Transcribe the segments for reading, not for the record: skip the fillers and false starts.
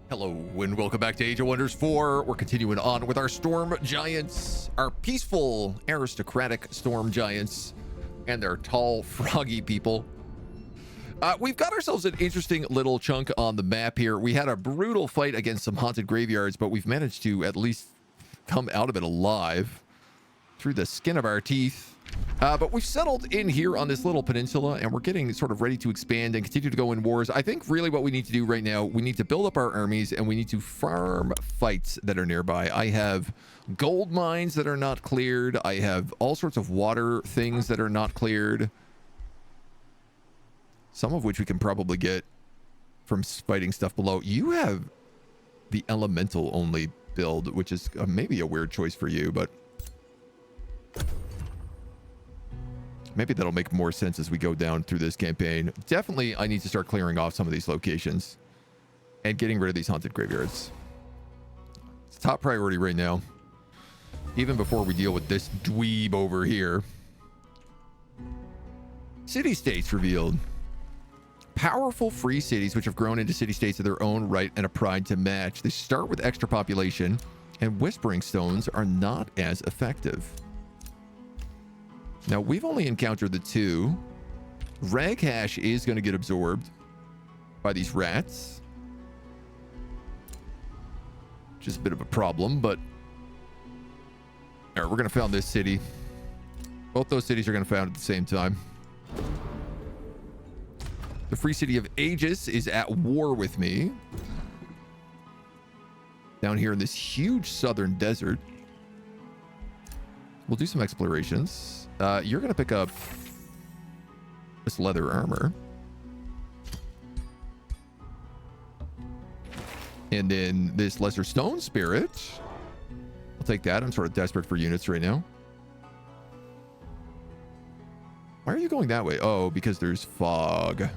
Hello and welcome back to Age of Wonders 4. We're continuing on with our storm giants, our peaceful aristocratic storm giants, and their tall froggy people. We've got ourselves an interesting little chunk on the map here. We had a brutal fight against some haunted graveyards, but we've managed to at least come out of it alive through the skin of our teeth. But we've settled in here on this little peninsula, and we're getting sort of ready to expand and continue to go in wars. I think really what we need to do right now, we need to build up our armies, and we need to farm fights that are nearby. I have gold mines that are not cleared. I have all sorts of water things that are not cleared. Some of which we can probably get from fighting stuff below. You have the elemental only build, which is maybe a weird choice for you, but maybe that'll make more sense as we go down through this campaign. Definitely, I need to start clearing off some of these locations and getting rid of these haunted graveyards. It's top priority right now, even before we deal with this dweeb over here. City-states revealed. Powerful free cities which have grown into city-states of their own right and a pride to match. They start with extra population, and whispering stones are not as effective. Now, we've only encountered the two. Rag hash is going to get absorbed by these rats, which is a bit of a problem, but all right, we're going to found this city. Both those cities are going to found at the same time. The free city of Aegis is at war with me down here in this huge southern desert. We'll do some explorations. You're going to pick up this leather armor. And then this lesser stone spirit. I'll take that. I'm sort of desperate for units right now. Why are you going that way? Oh, because there's fog.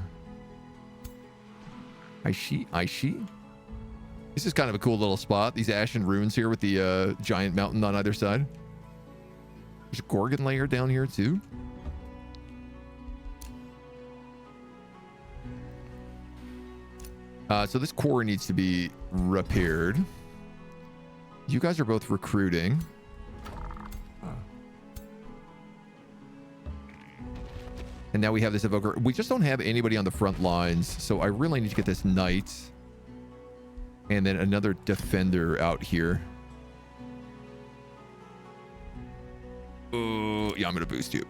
I see. This is kind of a cool little spot. These ashen ruins here with the giant mountain on either side. There's a Gorgon layer down here too. So this core needs to be repaired. You guys are both recruiting. And now we have this evoker. We just don't have anybody on the front lines, so I really need to get this knight and then another defender out here. Yeah, I'm gonna boost you.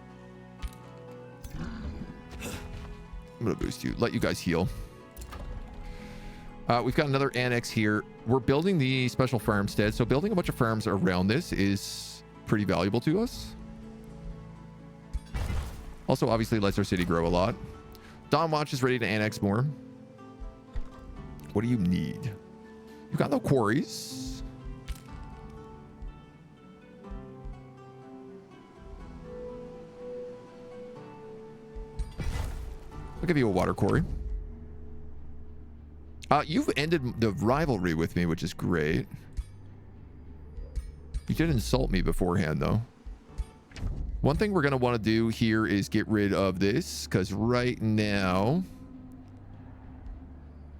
Let you guys heal. We've got another annex here. We're building the special farmstead, so building a bunch of farms around this is pretty valuable to us. Also, obviously, lets our city grow a lot. Dawnwatch is ready to annex more. What do you need? You've got no quarries. I'll give you a water quarry. You've ended the rivalry with me, which is great. You did insult me beforehand, though. One thing we're going to want to do here is get rid of this, because right now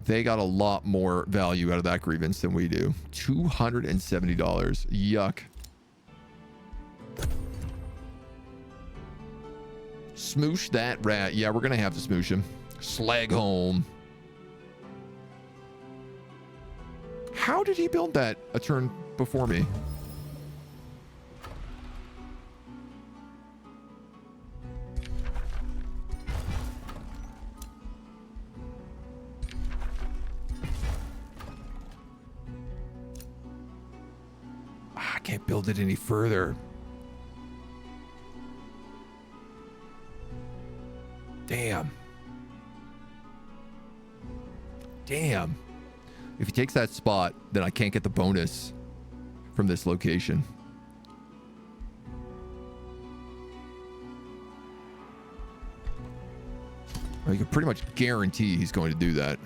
they got a lot more value out of that grievance than we do. $270. Yuck. Smoosh that rat. Yeah, we're going to have to smoosh him. Slag home. How did he build that a turn before me? I can't build it any further. Damn. If he takes that spot, then I can't get the bonus from this location. You can pretty much guarantee he's going to do that.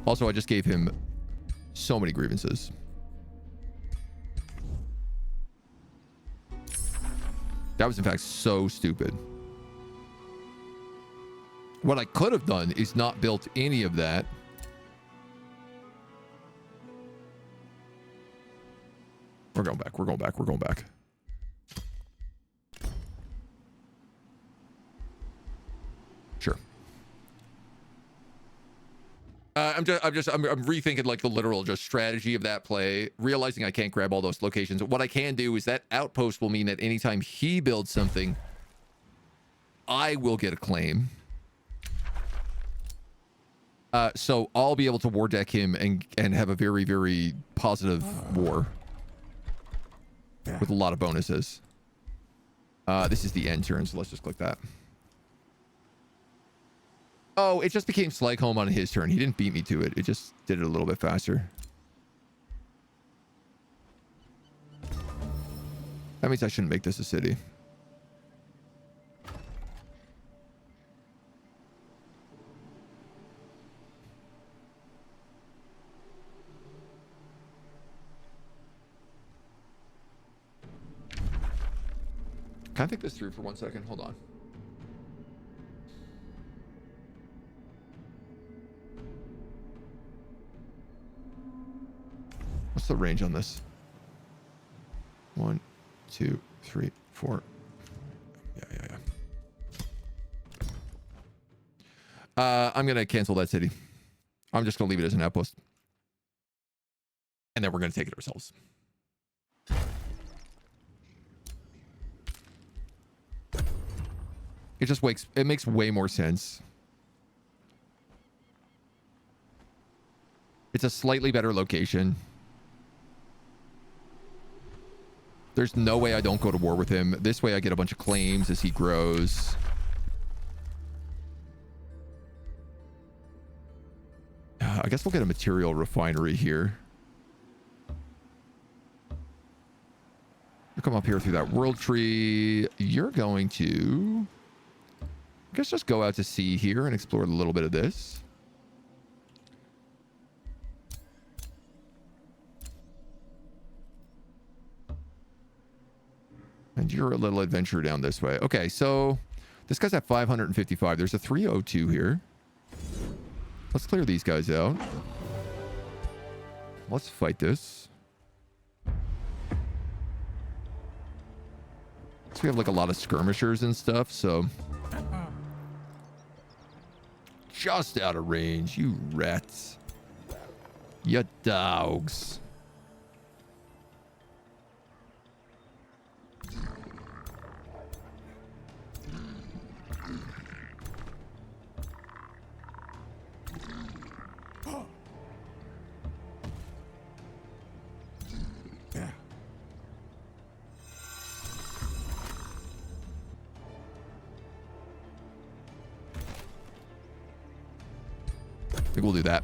Also, I just gave him so many grievances. That was, in fact, so stupid. What I could have done is not built any of that. We're going back. We're going back. We're going back. Sure. I'm rethinking like the literal just strategy of that play, realizing I can't grab all those locations. What I can do is that outpost will mean that anytime he builds something, I will get a claim. So I'll be able to war deck him and have a very, very positive war with a lot of bonuses. This is the end turn, so let's just click that. Oh, it just became Slag Home on his turn. He didn't beat me to it. It just did it a little bit faster. That means I shouldn't make this a city. Can I think this through for 1 second? Hold on. What's the range on this? 1, 2, 3, 4. Yeah. I'm going to cancel that city. I'm just going to leave it as an outpost. And then we're going to take it ourselves. It makes way more sense. It's a slightly better location. There's no way I don't go to war with him. This way I get a bunch of claims as he grows. I guess we'll get a material refinery here. You come up here through that world tree. You're going to... I guess just go out to sea here and explore a little bit of this. And you're a little adventure down this way. Okay, so this guy's at 555. There's a 302 here. Let's clear these guys out. Let's fight this. So we have like a lot of skirmishers and stuff, so... Just out of range, you rats. You dogs. Yeah. I think we'll do that.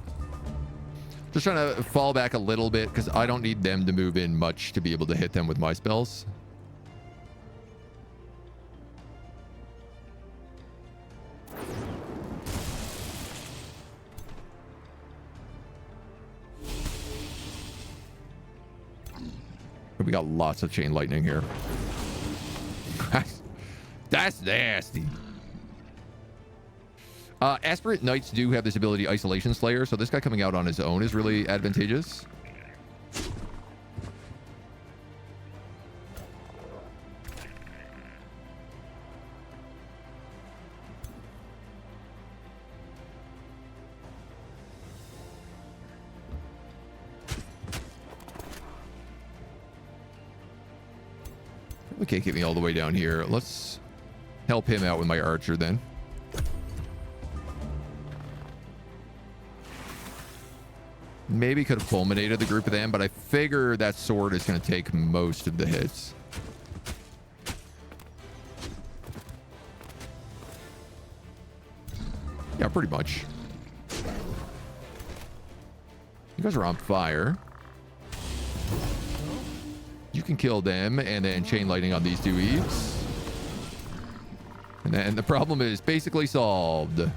Just trying to fall back a little bit because I don't need them to move in much to be able to hit them with my spells. We got lots of chain lightning here. That's nasty. Aspirant Knights do have this ability, Isolation Slayer, so this guy coming out on his own is really advantageous. We can't get me all the way down here. Let's help him out with my archer then. Maybe could have fulminated the group of them, but I figure that sword is going to take most of the hits. Yeah, pretty much. You guys are on fire. You can kill them and then chain lightning on these two Eves. And then the problem is basically solved.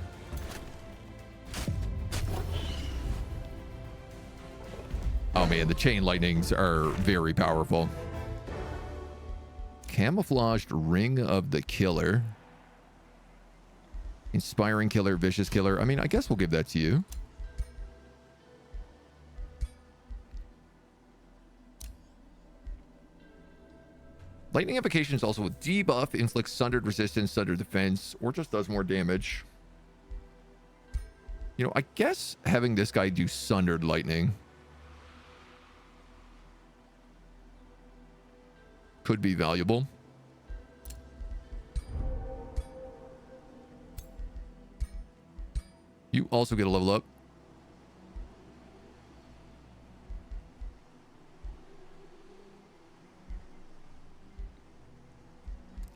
Oh man, the chain lightnings are very powerful. Camouflaged Ring of the Killer. Inspiring killer, vicious killer. I mean, I guess we'll give that to you. Lightning Invocation is also a debuff, inflicts sundered resistance, sundered defense, or just does more damage. You know, I guess having this guy do sundered lightning could be valuable. You also get a level up.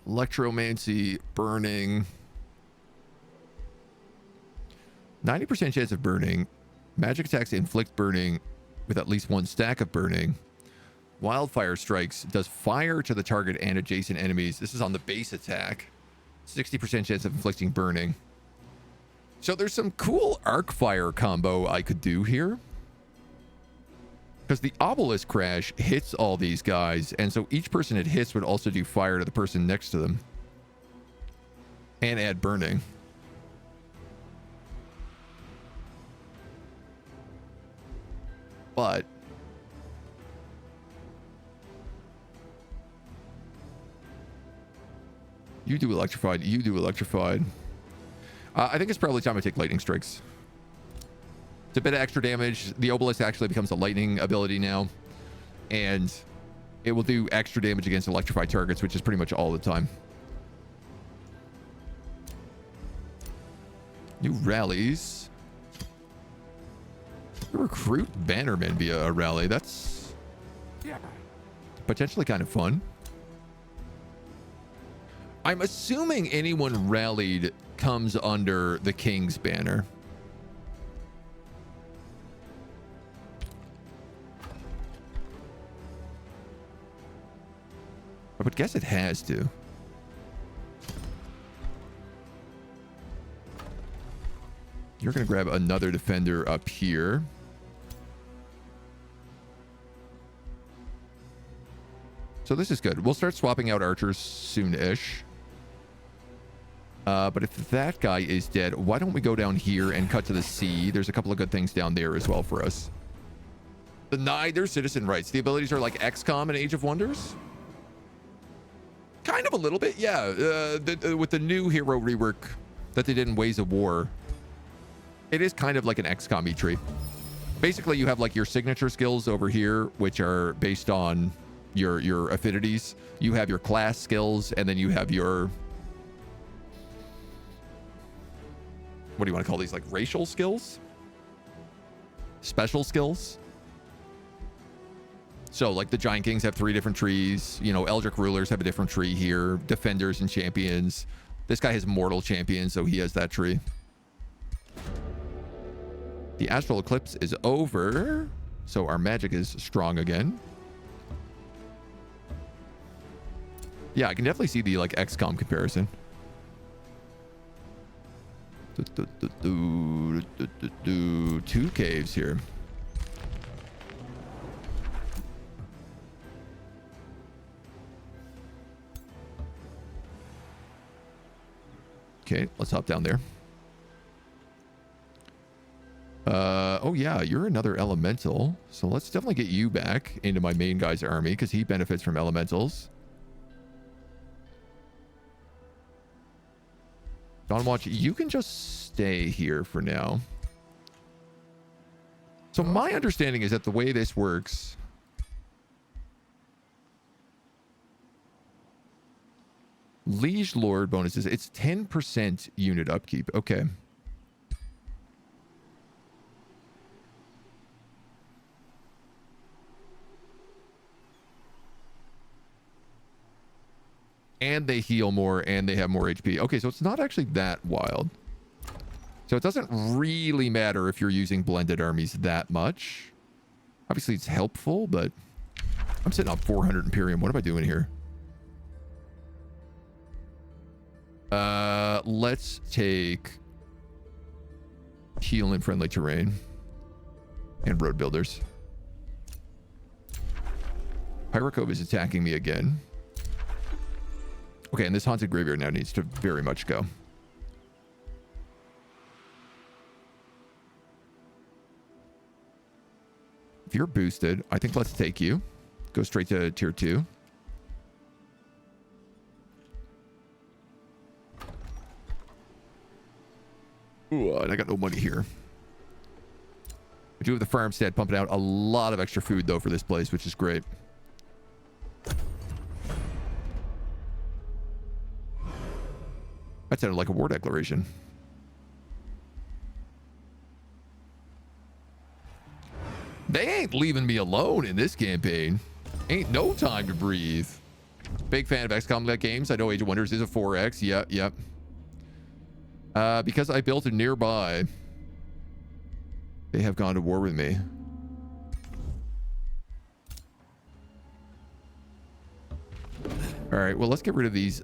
Electromancy, burning. 90% chance of burning. Magic attacks inflict burning with at least one stack of burning. Wildfire strikes does fire to the target and adjacent enemies. This is on the base attack. 60% chance of inflicting burning. So there's some cool arc fire combo I could do here. Because the obelisk crash hits all these guys, and so each person it hits would also do fire to the person next to them. And add burning. But you do electrified, you do electrified. I think it's probably time I take lightning strikes. It's a bit of extra damage. The obelisk actually becomes a lightning ability now, and it will do extra damage against electrified targets, which is pretty much all the time. New rallies. Recruit bannermen via a rally. That's potentially kind of fun. I'm assuming anyone rallied comes under the King's banner. I would guess it has to. You're going to grab another defender up here. So this is good. We'll start swapping out archers soon-ish. But if that guy is dead, why don't we go down here and cut to the sea? There's a couple of good things down there as well for us. Deny their citizen rights. The abilities are like XCOM and Age of Wonders. Kind of a little bit, yeah. With the new hero rework that they did in Ways of War, it is kind of like an XCOM-y tree. Basically, you have like your signature skills over here, which are based on your affinities. You have your class skills, and then you have your, what do you want to call these, like racial skills? Special skills? So like the Giant Kings have 3 different trees. You know, Eldritch Rulers have a different tree here. Defenders and Champions. This guy has Mortal Champion, so he has that tree. The Astral Eclipse is over, so our magic is strong again. Yeah, I can definitely see the like XCOM comparison. 2 caves here. Okay, let's hop down there. Oh yeah, you're another elemental. So let's definitely get you back into my main guy's army because he benefits from elementals. Dawnwatch, you can just stay here for now. So my understanding is that the way this works, Liege Lord bonuses, it's 10% unit upkeep. Okay. And they heal more, and they have more HP. Okay, so it's not actually that wild. So it doesn't really matter if you're using blended armies that much. Obviously, it's helpful, but I'm sitting on 400 Imperium. What am I doing here? Let's take heal in friendly terrain and road builders. Pyrocove is attacking me again. Okay, and this haunted graveyard now needs to very much go. If you're boosted, I think let's take you. Go straight to tier 2. Ooh, and I got no money here. I do have the farmstead pumping out a lot of extra food, though, for this place, which is great. That sounded like a war declaration. They ain't leaving me alone in this campaign. Ain't no time to breathe. Big fan of XCOM games. I know Age of Wonders is a 4X. Yep. Because I built it nearby, they have gone to war with me. All right, well, let's get rid of these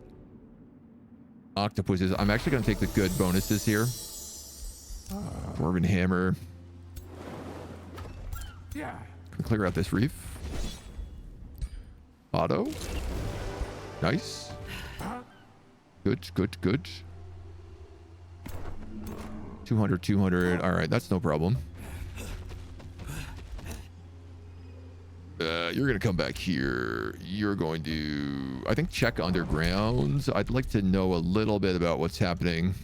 octopuses. I'm actually going to take the good bonuses here. Dwarven Hammer. Yeah. Clear out this reef. Auto. Nice. Good. 200. All right, that's no problem. You're going to come back here. You're going to, I think, check underground. I'd like to know a little bit about what's happening.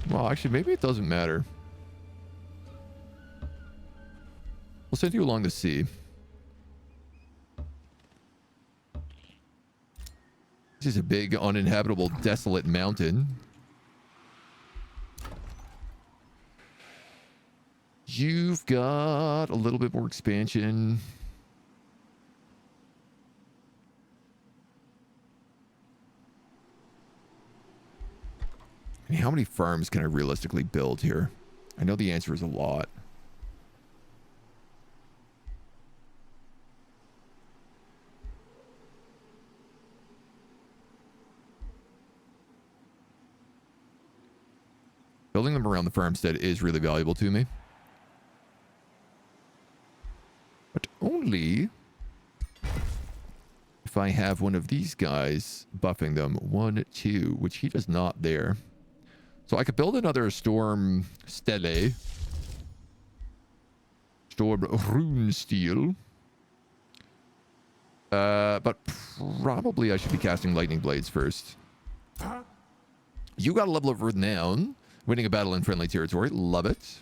Well, actually, maybe it doesn't matter. We'll send you along the sea. This is a big, uninhabitable, desolate mountain. You've got a little bit more expansion. I mean, how many farms can I realistically build here? I know the answer is a lot. Building them around the farmstead is really valuable to me. But only if I have one of these guys buffing them. 1, 2, which he does not there. So I could build another Storm Stele. Storm Rune Steel. But probably I should be casting Lightning Blades first. You got a level of renown. Winning a battle in friendly territory. Love it.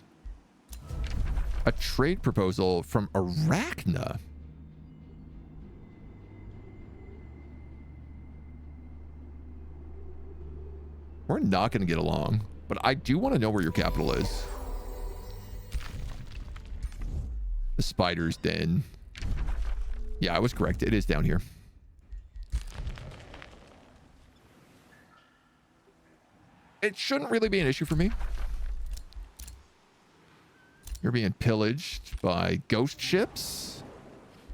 A trade proposal from Arachna. We're not going to get along, but I do want to know where your capital is. The Spider's Den. Yeah, I was correct. It is down here. It shouldn't really be an issue for me. You're being pillaged by ghost ships?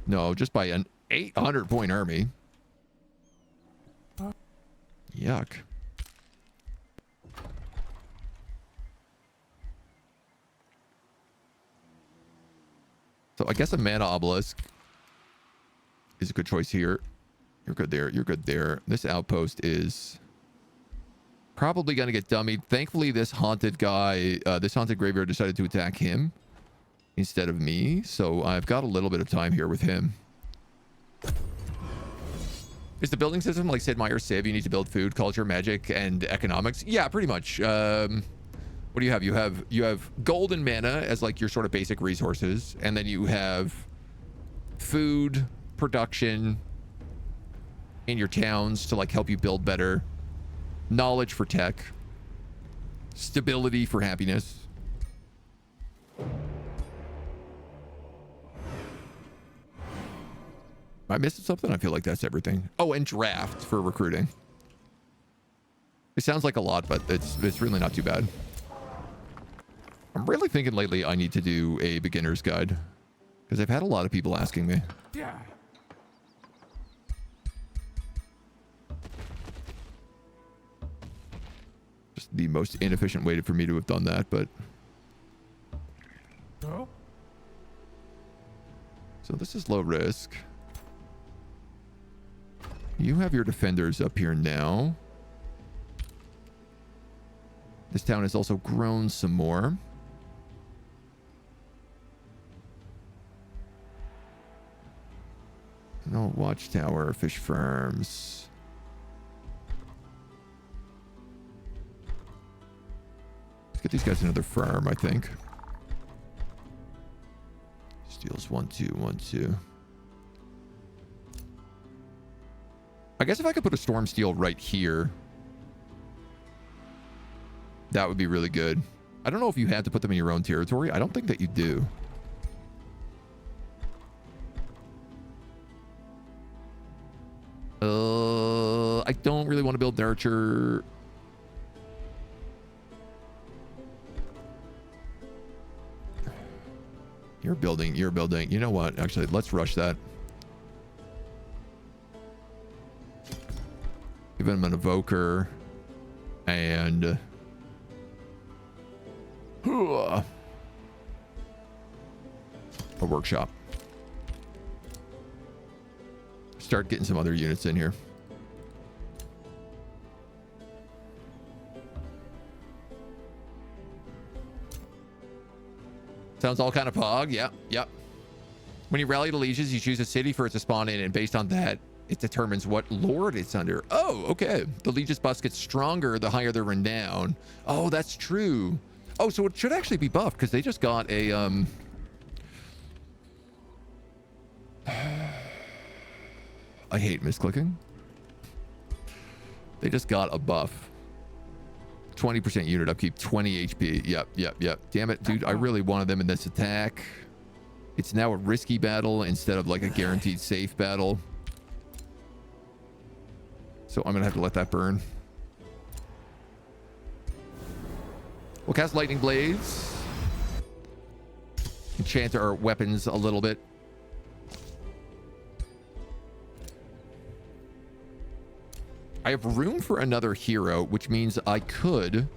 No, just by an 800-point army. Yuck. So I guess a mana obelisk is a good choice here. You're good there. You're good there. This outpost is probably going to get dummied. Thankfully, this haunted guy, this haunted graveyard decided to attack him instead of me. So I've got a little bit of time here with him. Is the building system like Sid Meier's Civ? You need to build food, culture, magic, and economics? Yeah, pretty much. What do you have? You have gold and mana as like your sort of basic resources. And then you have food, production in your towns to like help you build better. Knowledge for tech. Stability for happiness. Am I missing something? I feel like that's everything. Oh, and draft for recruiting. It sounds like a lot, but it's really not too bad. I'm really thinking lately I need to do a beginner's guide. Because I've had a lot of people asking me. Yeah. The most inefficient way for me to have done that, but Oh. so this is low risk. You have your defenders up here now. This town has also grown some more. No watchtower, fish farms. Let's get these guys another farm, I think. Steals 1, 2, 1, 2. I guess if I could put a storm steel right here, that would be really good. I don't know if you had to put them in your own territory. I don't think that you do. I don't really want to build nurture. You're building. You know what? Actually, let's rush that. Give him an evoker and a workshop. Start getting some other units in here. Sounds all kind of pog. Yep. When you rally the lieges, you choose a city for it to spawn in, and based on that, it determines what lord it's under. Oh, okay. The lieges buffs get stronger the higher their renown. Oh, that's true. Oh, so it should actually be buffed because they just got a I hate misclicking. They just got a buff. 20% unit upkeep, 20 HP. Yep. Damn it, dude. I really wanted them in this attack. It's now a risky battle instead of like a guaranteed safe battle. So I'm going to have to let that burn. We'll cast Lightning Blades. Enchant our weapons a little bit. I have room for another hero, which means I could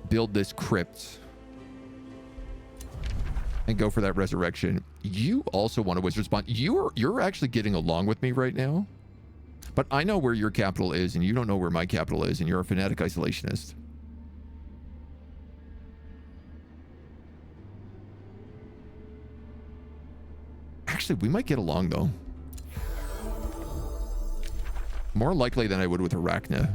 build this crypt and go for that resurrection. You also want a wizard spawn. You're actually getting along with me right now, but I know where your capital is and you don't know where my capital is, and you're a fanatic isolationist. Actually, we might get along though. More likely than I would with Arachna.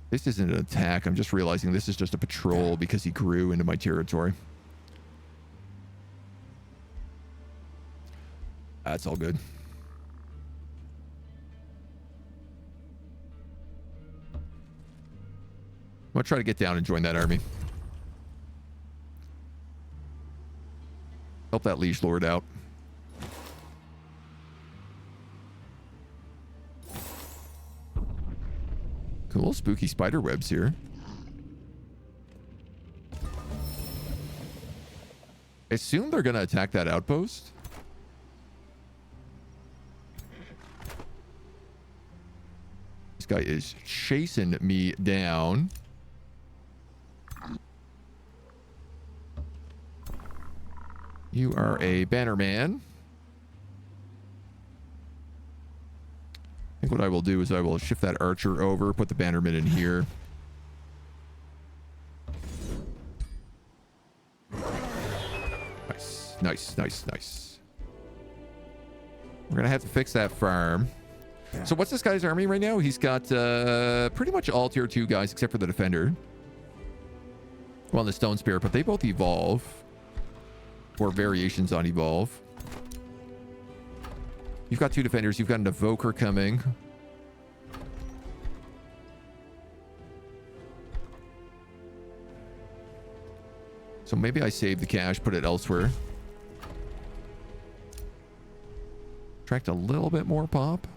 This isn't an attack. I'm just realizing this is just a patrol because he grew into my territory. That's all good. I'm gonna try to get down and join that army. Help that liege lord out. Cool, spooky spider webs here. I assume they're gonna attack that outpost. This guy is chasing me down. You are a banner man. I think what I will do is I will shift that archer over, put the bannerman in here. Nice. We're gonna have to fix that farm. So what's this guy's army right now? He's got pretty much all tier 2 guys except for the defender. Well, and the stone spirit, but they both evolve. Or variations on evolve. You've got 2 defenders. You've got an evoker coming. So maybe I save the cash, put it elsewhere. Attract a little bit more pop.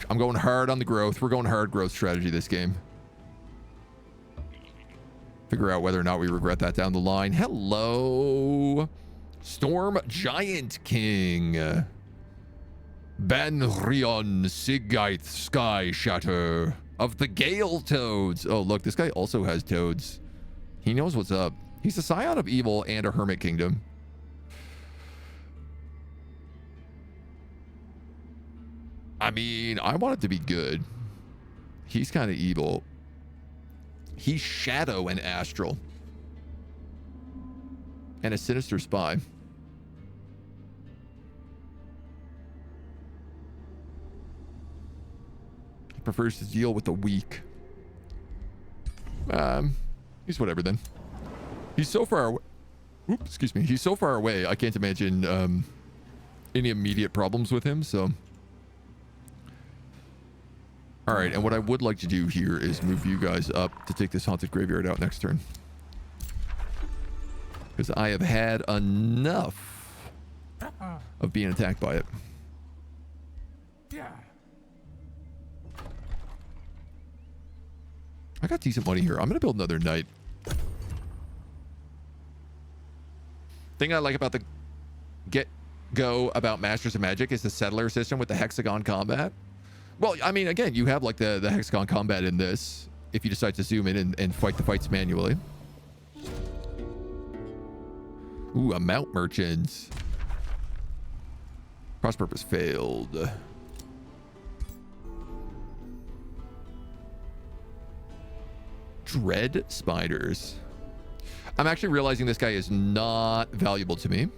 I'm going hard on the growth. We're going hard growth strategy this game. Figure out whether or not we regret that down the line. Hello, Storm Giant King. Banrion Sigith Sky Shatter of the Gale Toads. Oh, look, this guy also has toads. He knows what's up. He's a scion of evil and a hermit kingdom. I mean, I want it to be good. He's kind of evil. He's shadow and astral. And a sinister spy. He prefers to deal with the weak. He's whatever then. He's so far away. Oops, excuse me. He's so far away. I can't imagine any immediate problems with him. So, all right. And what I would like to do here is move you guys up to take this haunted graveyard out next turn, because I have had enough of being attacked by it. Yeah. I got decent money here. I'm going to build another knight. Thing I like about the get-go about Masters of Magic is the settler system with the hexagon combat. Well, I mean, again, you have like the hexagon combat in this if you decide to zoom in and fight the fights manually. Ooh, a mount merchant. Cross purpose failed. Dread spiders. I'm actually realizing this guy is not valuable to me,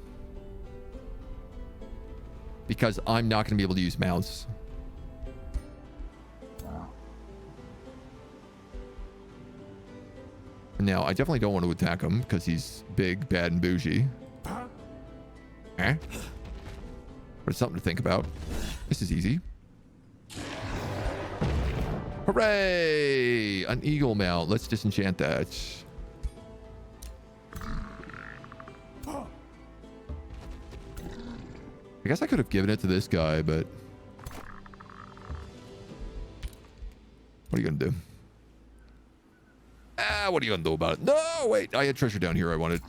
because I'm not going to be able to use mounts. Wow. Now, I definitely don't want to attack him because he's big, bad, and bougie. Eh? But it's something to think about. This is easy. Hooray! An eagle mount. Let's disenchant that. I guess I could have given it to this guy, but what are you gonna do? What are you gonna do about it? No, wait, I had treasure down here I wanted.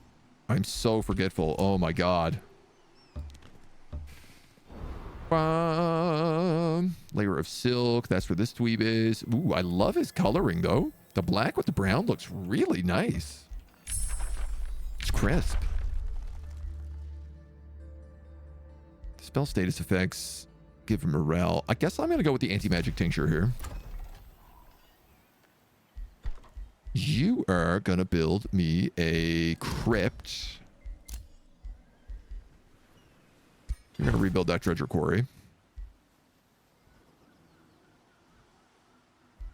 I'm so forgetful. Oh my god. Layer of silk. That's where this dweeb is. Ooh, I love his coloring though. The black with the brown looks really nice. It's crisp. Spell status effects. Give him morale. I guess I'm going to go with the anti-magic tincture here. You are going to build me a crypt. You're going to rebuild that treasure quarry.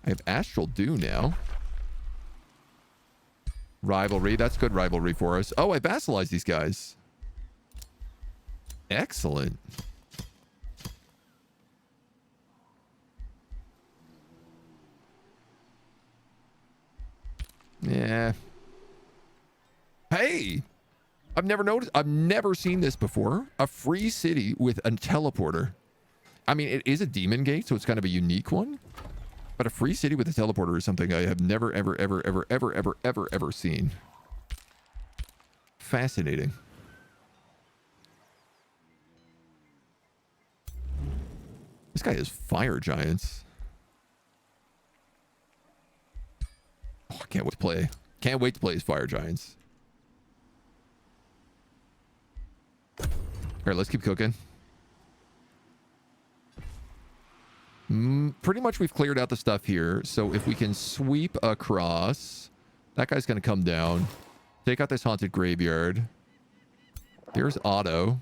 I have Astral Dew now. Rivalry. That's good rivalry for us. Oh, I vassalized these guys. Excellent. Yeah. Hey! I've never seen this before. A free city with a teleporter. I mean, it is a demon gate, so it's kind of a unique one. But a free city with a teleporter is something I have never, ever seen. Fascinating. This guy has fire giants. Oh, I can't wait to play. Can't wait to play his fire giants. All right, let's keep cooking. Pretty much we've cleared out the stuff here. So if we can sweep across, that guy's going to come down. Take out this haunted graveyard. There's Otto.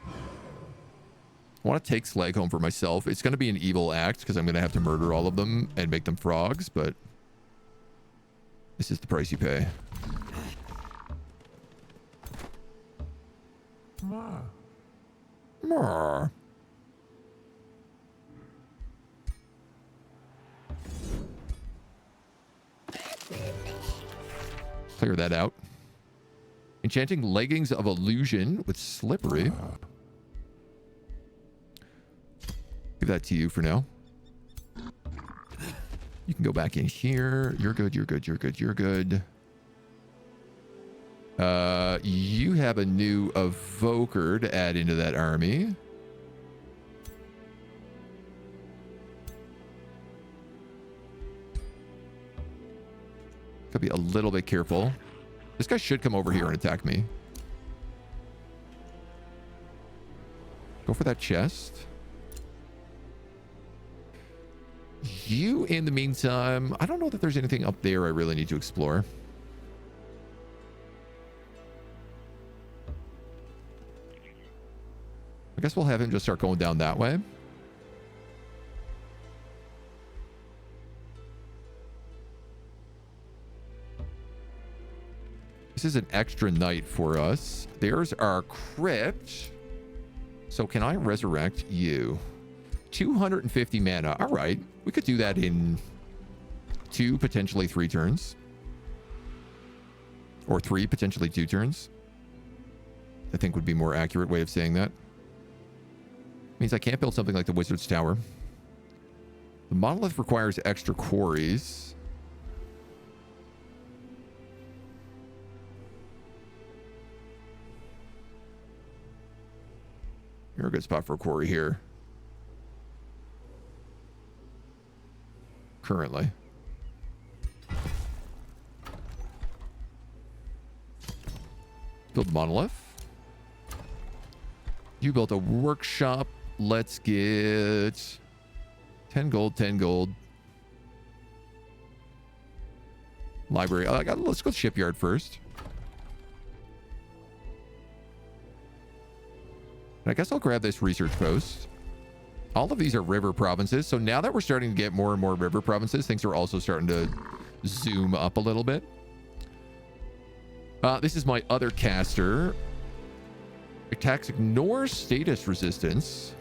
I want to take Slag home for myself. It's going to be an evil act because I'm going to have to murder all of them and make them frogs, but this is the price you pay. More. Clear that out. Enchanting leggings of illusion with slippery. Give that to you for now. You can go back in here. You're good, you're good, you're good, you're good. You have a new evoker to add into that army. Gotta be a little bit careful. This guy should come over here and attack me. Go for that chest. You, in the meantime, I don't know that there's anything up there I really need to explore. I guess we'll have him just start going down that way. This is an extra night for us. There's our crypt. So can I resurrect you? 250 mana. All right. We could do that in 2, potentially 3 turns. Or 3, potentially 2 turns. I think would be a more accurate way of saying that. Means I can't build something like the Wizard's Tower. The monolith requires extra quarries. You're a good spot for a quarry here. Currently. Build monolith. You built a workshop. Let's get 10 gold, 10 gold. Library. Let's go shipyard first. And I guess I'll grab this research post. All of these are river provinces. So now that we're starting to get more and more river provinces, things are also starting to zoom up a little bit. This is my other caster. Attacks ignore status resistance.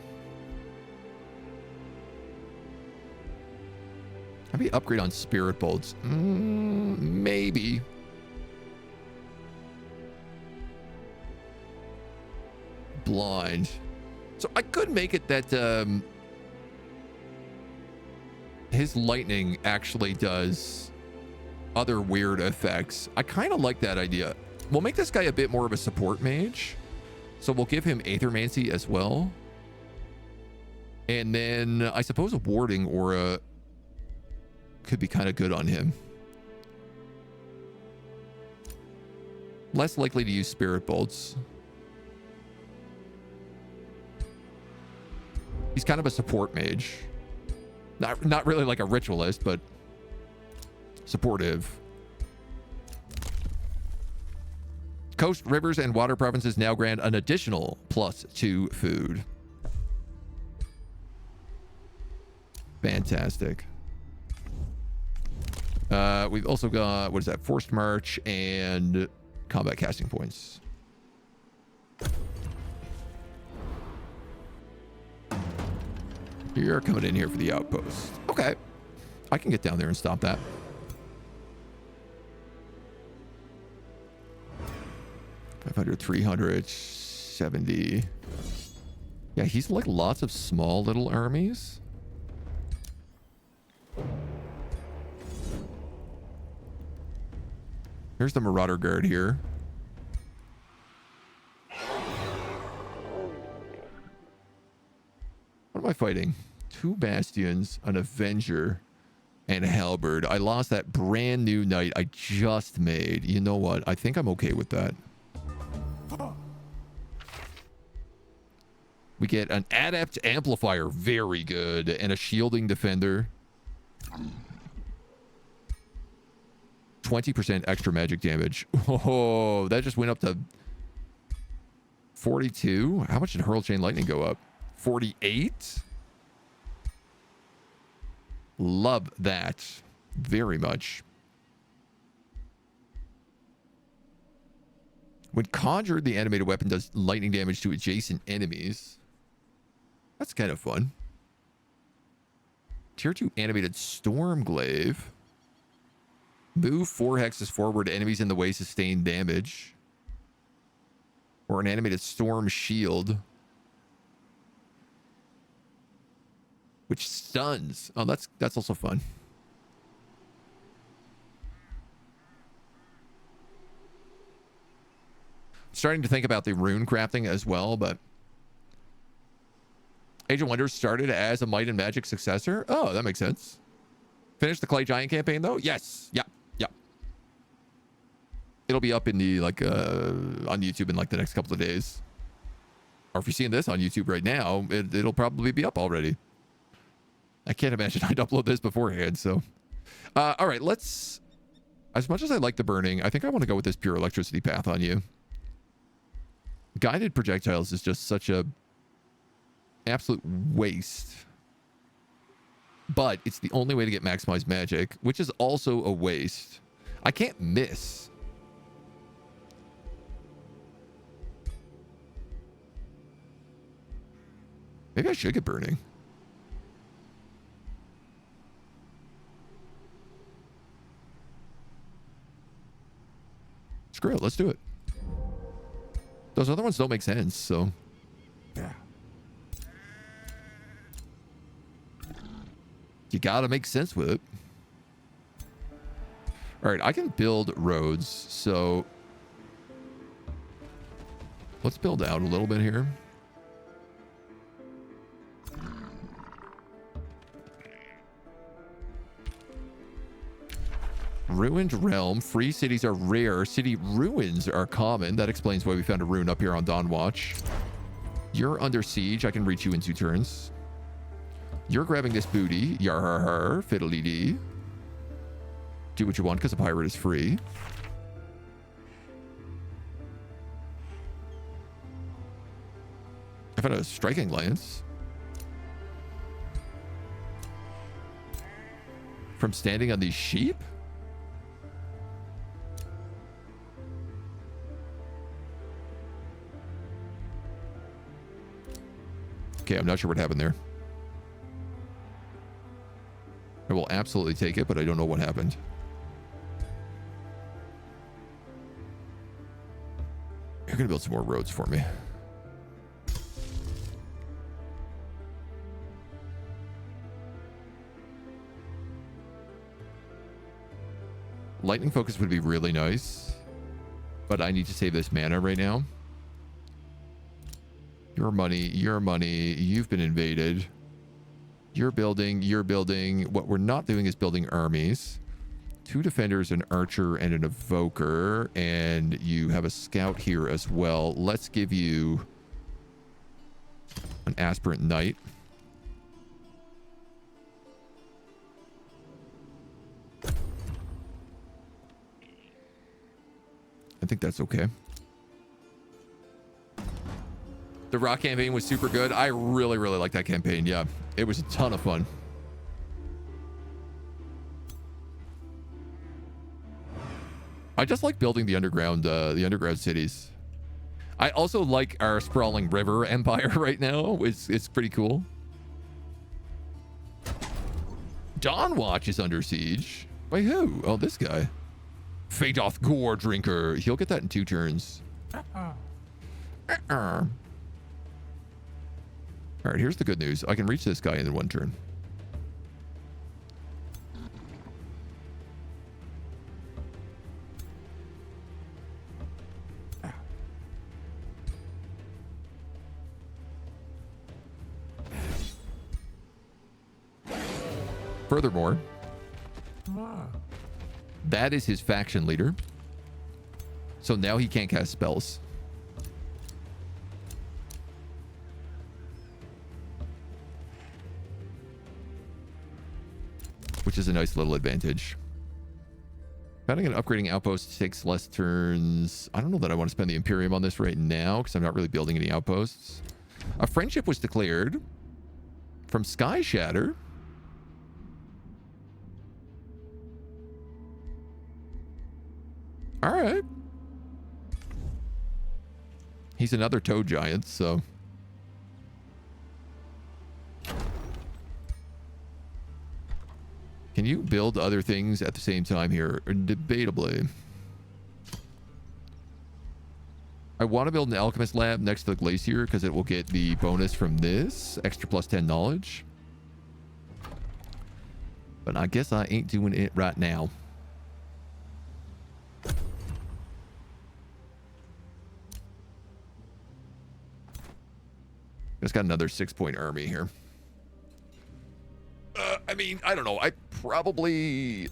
Maybe upgrade on spirit bolts. Maybe. Blind. So I could make it that his lightning actually does other weird effects. I kind of like that idea. We'll make this guy a bit more of a support mage. So we'll give him Aethermancy as well. And then I suppose a warding aura could be kind of good on him. Less likely to use spirit bolts. He's kind of a support mage. Not really like a ritualist, but supportive. Coast, rivers, and water provinces now grant an additional +2 food. Fantastic. We've also got, what is that? Forced march and combat casting points. You're coming in here for the outpost. Okay. I can get down there and stop that. $500, $300, $70. Yeah, he's like lots of small little armies. Here's the Marauder Guard here. What am I fighting? 2 Bastions, an Avenger, and a Halberd. I lost that brand new knight I just made. You know what? I think I'm okay with that. We get an Adept Amplifier. Very good. And a Shielding Defender. 20% extra magic damage. Oh, that just went up to 42. How much did Hurl Chain Lightning go up? 48. Love that very much. When conjured, the animated weapon does lightning damage to adjacent enemies. That's kind of fun. Tier 2 animated Stormglaive. Move 4 hexes forward to enemies in the way sustain damage. Or an animated Storm Shield. Which stuns. Oh, that's also fun. Starting to think about the rune crafting as well, but Age of Wonders started as a Might and Magic successor. Oh, that makes sense. Finished the Clay Giant campaign though? Yes. Yeah. Yeah. It'll be up in the like on YouTube in like the next couple of days. Or if you're seeing this on YouTube right now, it'll probably be up already. I can't imagine I'd upload this beforehand. So, all right, let's. As much as I like the burning, I think I want to go with this pure electricity path on you. Guided projectiles is just such a absolute waste. But it's the only way to get maximized magic, which is also a waste. I can't miss. Maybe I should get burning. Screw it, let's do it. Those other ones don't make sense, so. Yeah. You gotta make sense with it. All right, I can build roads, so let's build out a little bit here. Ruined realm. Free cities are rare. City ruins are common. That explains why we found a ruin up here on Dawnwatch. You're under siege. I can reach you in 2 turns. You're grabbing this booty. Yar, fiddly dee. Do what you want because a pirate is free. I found a striking lance. From standing on these sheep? Okay, I'm not sure what happened there. I will absolutely take it, but I don't know what happened. You're going to build some more roads for me. Lightning focus would be really nice, but I need to save this mana right now. Your money, you've been invaded. You're building. What we're not doing is building armies. 2 defenders, an archer, and an evoker. And you have a scout here as well. Let's give you an aspirant knight. I think that's okay. The rock campaign was super good. I really like that campaign. Yeah, it was a ton of fun. I just like building the underground cities. I also like our sprawling river empire right now. It's pretty cool. Dawnwatch is under siege. By who? Oh, this guy. Fadoth Gore Drinker. He'll get that in 2 turns. All right, here's the good news. I can reach this guy in 1 turn. Furthermore, that is his faction leader. So now he can't cast spells. Which is a nice little advantage. Founding and upgrading outposts takes less turns. I don't know that I want to spend the Imperium on this right now because I'm not really building any outposts. A friendship was declared from Sky Shatter. All right. He's another toad giant, so. Can you build other things at the same time here? Debatably. I want to build an alchemist lab next to the Glacier because it will get the bonus from this. Extra +10 knowledge. But I guess I ain't doing it right now. Just got another 6-point army here. I mean, I don't know. I probably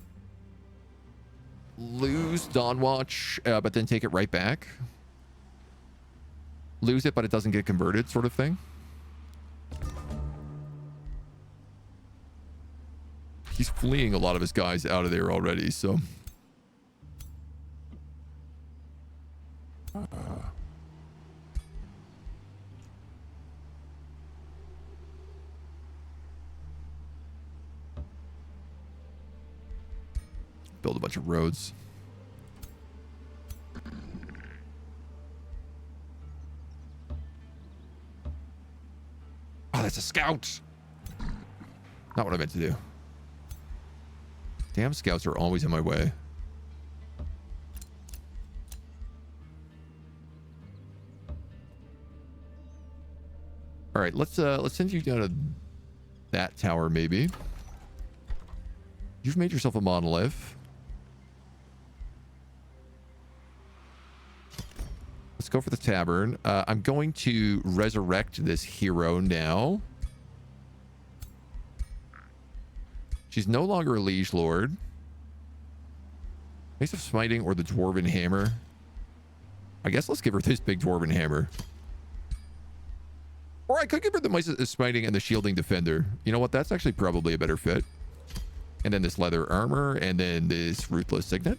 lose Dawn Watch, but then take it right back. Lose it, but it doesn't get converted, sort of thing. He's fleeing a lot of his guys out of there already, so... build a bunch of roads. Oh, that's a scout. Not what I meant to do. Damn, scouts are always in my way. All right, let's send you down to that tower, maybe. You've made yourself a monolith. Let's go for the tavern. I'm going to resurrect this hero now. She's no longer a liege lord. Mace of Smiting or the Dwarven Hammer. I guess let's give her this big Dwarven Hammer. Or I could give her the Mace of Smiting and the Shielding Defender. You know what? That's actually probably a better fit. And then this leather armor, and then this Ruthless Signet.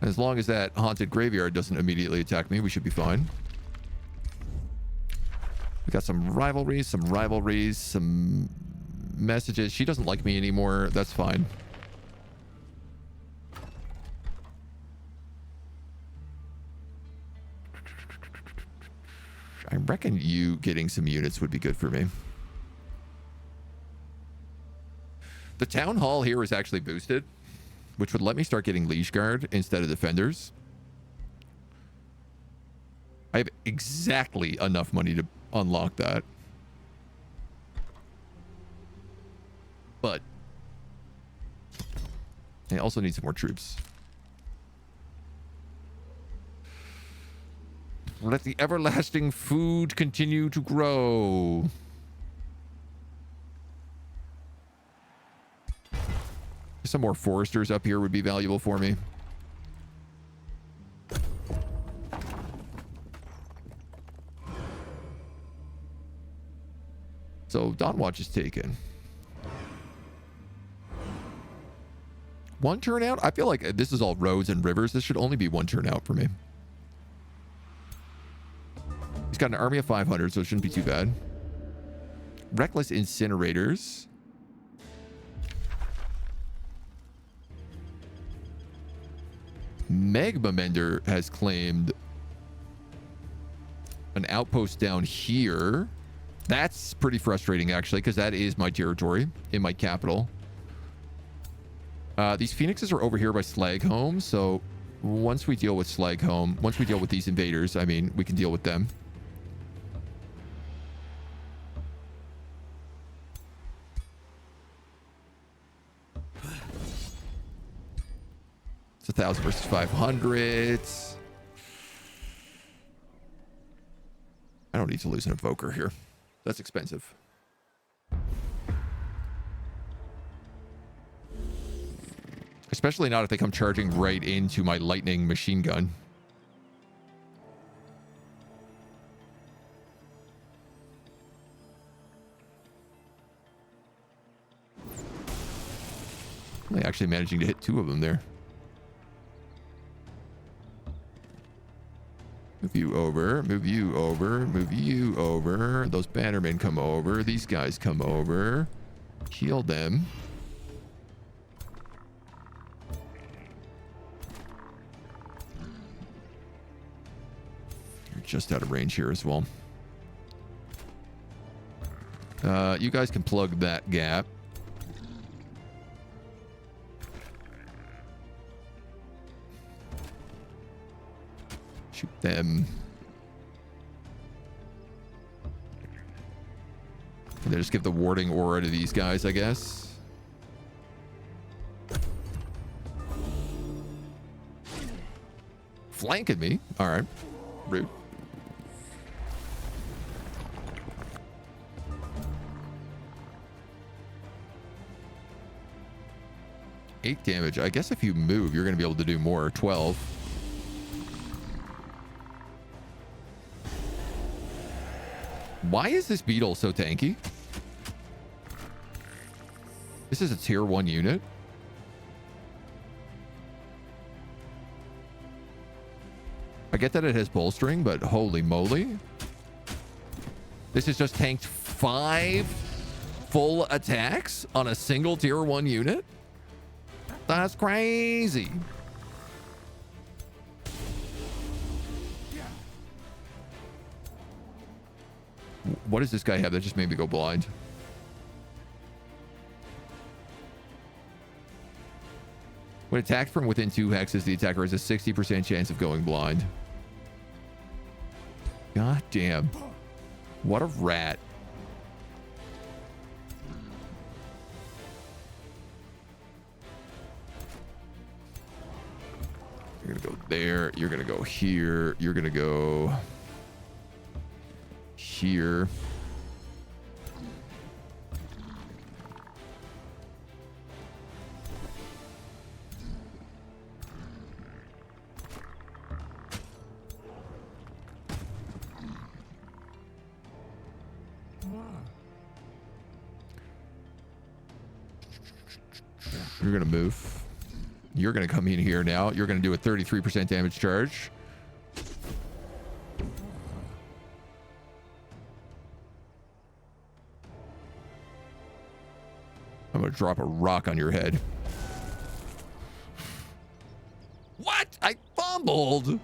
As long as that haunted graveyard doesn't immediately attack me, we should be fine. We got some rivalries, some messages. She doesn't like me anymore. That's fine. I reckon you getting some units would be good for me. The town hall here is actually boosted, which would let me start getting Liege Guard instead of defenders. I have exactly enough money to unlock that. But I also need some more troops. Let the everlasting food continue to grow. Some more foresters up here would be valuable for me. So Dawn Watch is taken. One turnout? I feel like this is all roads and rivers. This should only be one turnout for me. He's got an army of 500, so it shouldn't be too bad. Reckless Incinerators. Magma Mender has claimed an outpost down here. That's pretty frustrating, actually, because that is my territory in my capital. These Phoenixes are over here by Slagholm, so once we deal with Slagholm, once we deal with these invaders, I mean, we can deal with them. It's 1,000 versus 500. I don't need to lose an Evoker here. That's expensive. Especially not if they come charging right into my lightning machine gun. Only actually managing to hit 2 of them there. Move you over, move you over, move you over. Those bannermen come over. These guys come over. Heal them. You're just out of range here as well. You guys can plug that gap. Shoot them. And then just give the warding aura to these guys, I guess. Flanking me. All right. Rude. 8 damage. I guess if you move, you're going to be able to do more. 12. Why is this beetle so tanky? This is a tier 1 unit. I get that it has bolstering, but holy moly. This has just tanked 5 full attacks on a single tier 1 unit? That's crazy. What does this guy have that just made me go blind? When attacked from within 2 hexes, the attacker has a 60% chance of going blind. God damn. What a rat. You're gonna go there. You're gonna go here. You're gonna go here. You're gonna move. You're gonna come in here now. You're gonna do a 33% damage charge. I'm gonna drop a rock on your head. What? I fumbled.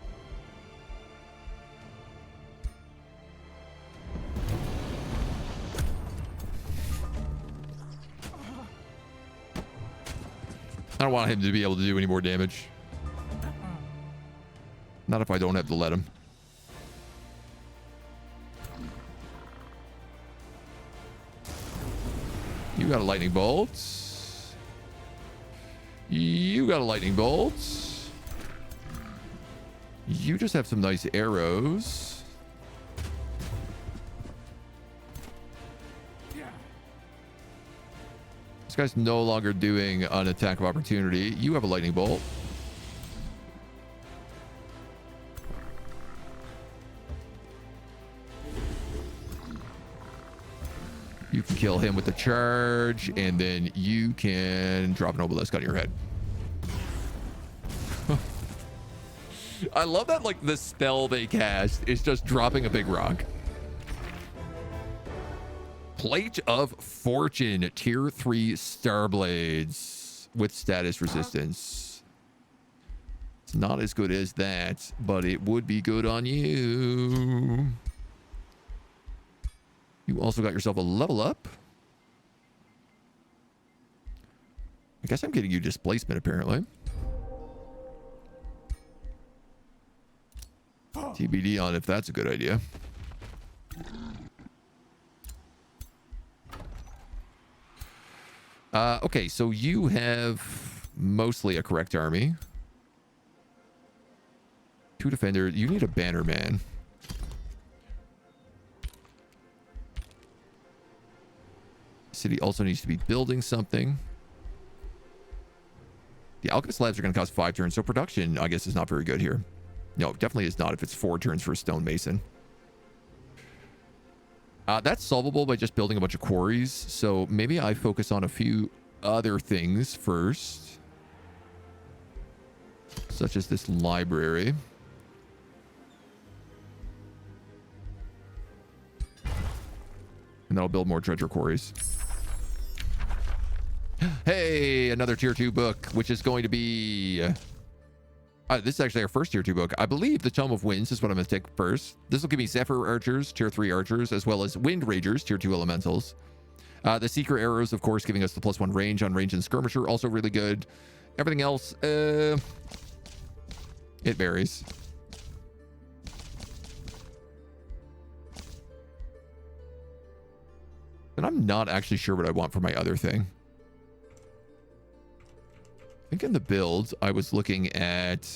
I don't want him to be able to do any more damage. Not if I don't have to let him. You got a lightning bolt. You got a lightning bolt. You just have some nice arrows. This guy's no longer doing an attack of opportunity. You have a lightning bolt. You can kill him with the charge, and then you can drop an obelisk on your head. I love that, like, the spell they cast is just dropping a big rock. Plate of Fortune, tier 3 Starblades with status resistance. It's not as good as that, but it would be good on you. You also got yourself a level up. I guess I'm getting you displacement, apparently. TBD on if that's a good idea. Okay, so you have mostly a correct army. 2 defender. You need a banner man. City also needs to be building something. The alchemist labs are going to cost 5 turns, so production, I guess, is not very good here. No, definitely is not if it's 4 turns for a stonemason. That's solvable by just building a bunch of quarries. So maybe I focus on a few other things first, such as this library. And then I'll build more treasure quarries. Hey, another tier 2 book, which is going to be... this is actually our first tier 2 book. I believe the Tome of Winds is what I'm going to take first. This will give me Zephyr Archers, tier 3 Archers, as well as Wind Ragers, tier 2 Elementals. The Seeker Arrows, of course, giving us the +1 range on Range and Skirmisher, also really good. Everything else, it varies. And I'm not actually sure what I want for my other thing. I think in the builds, I was looking at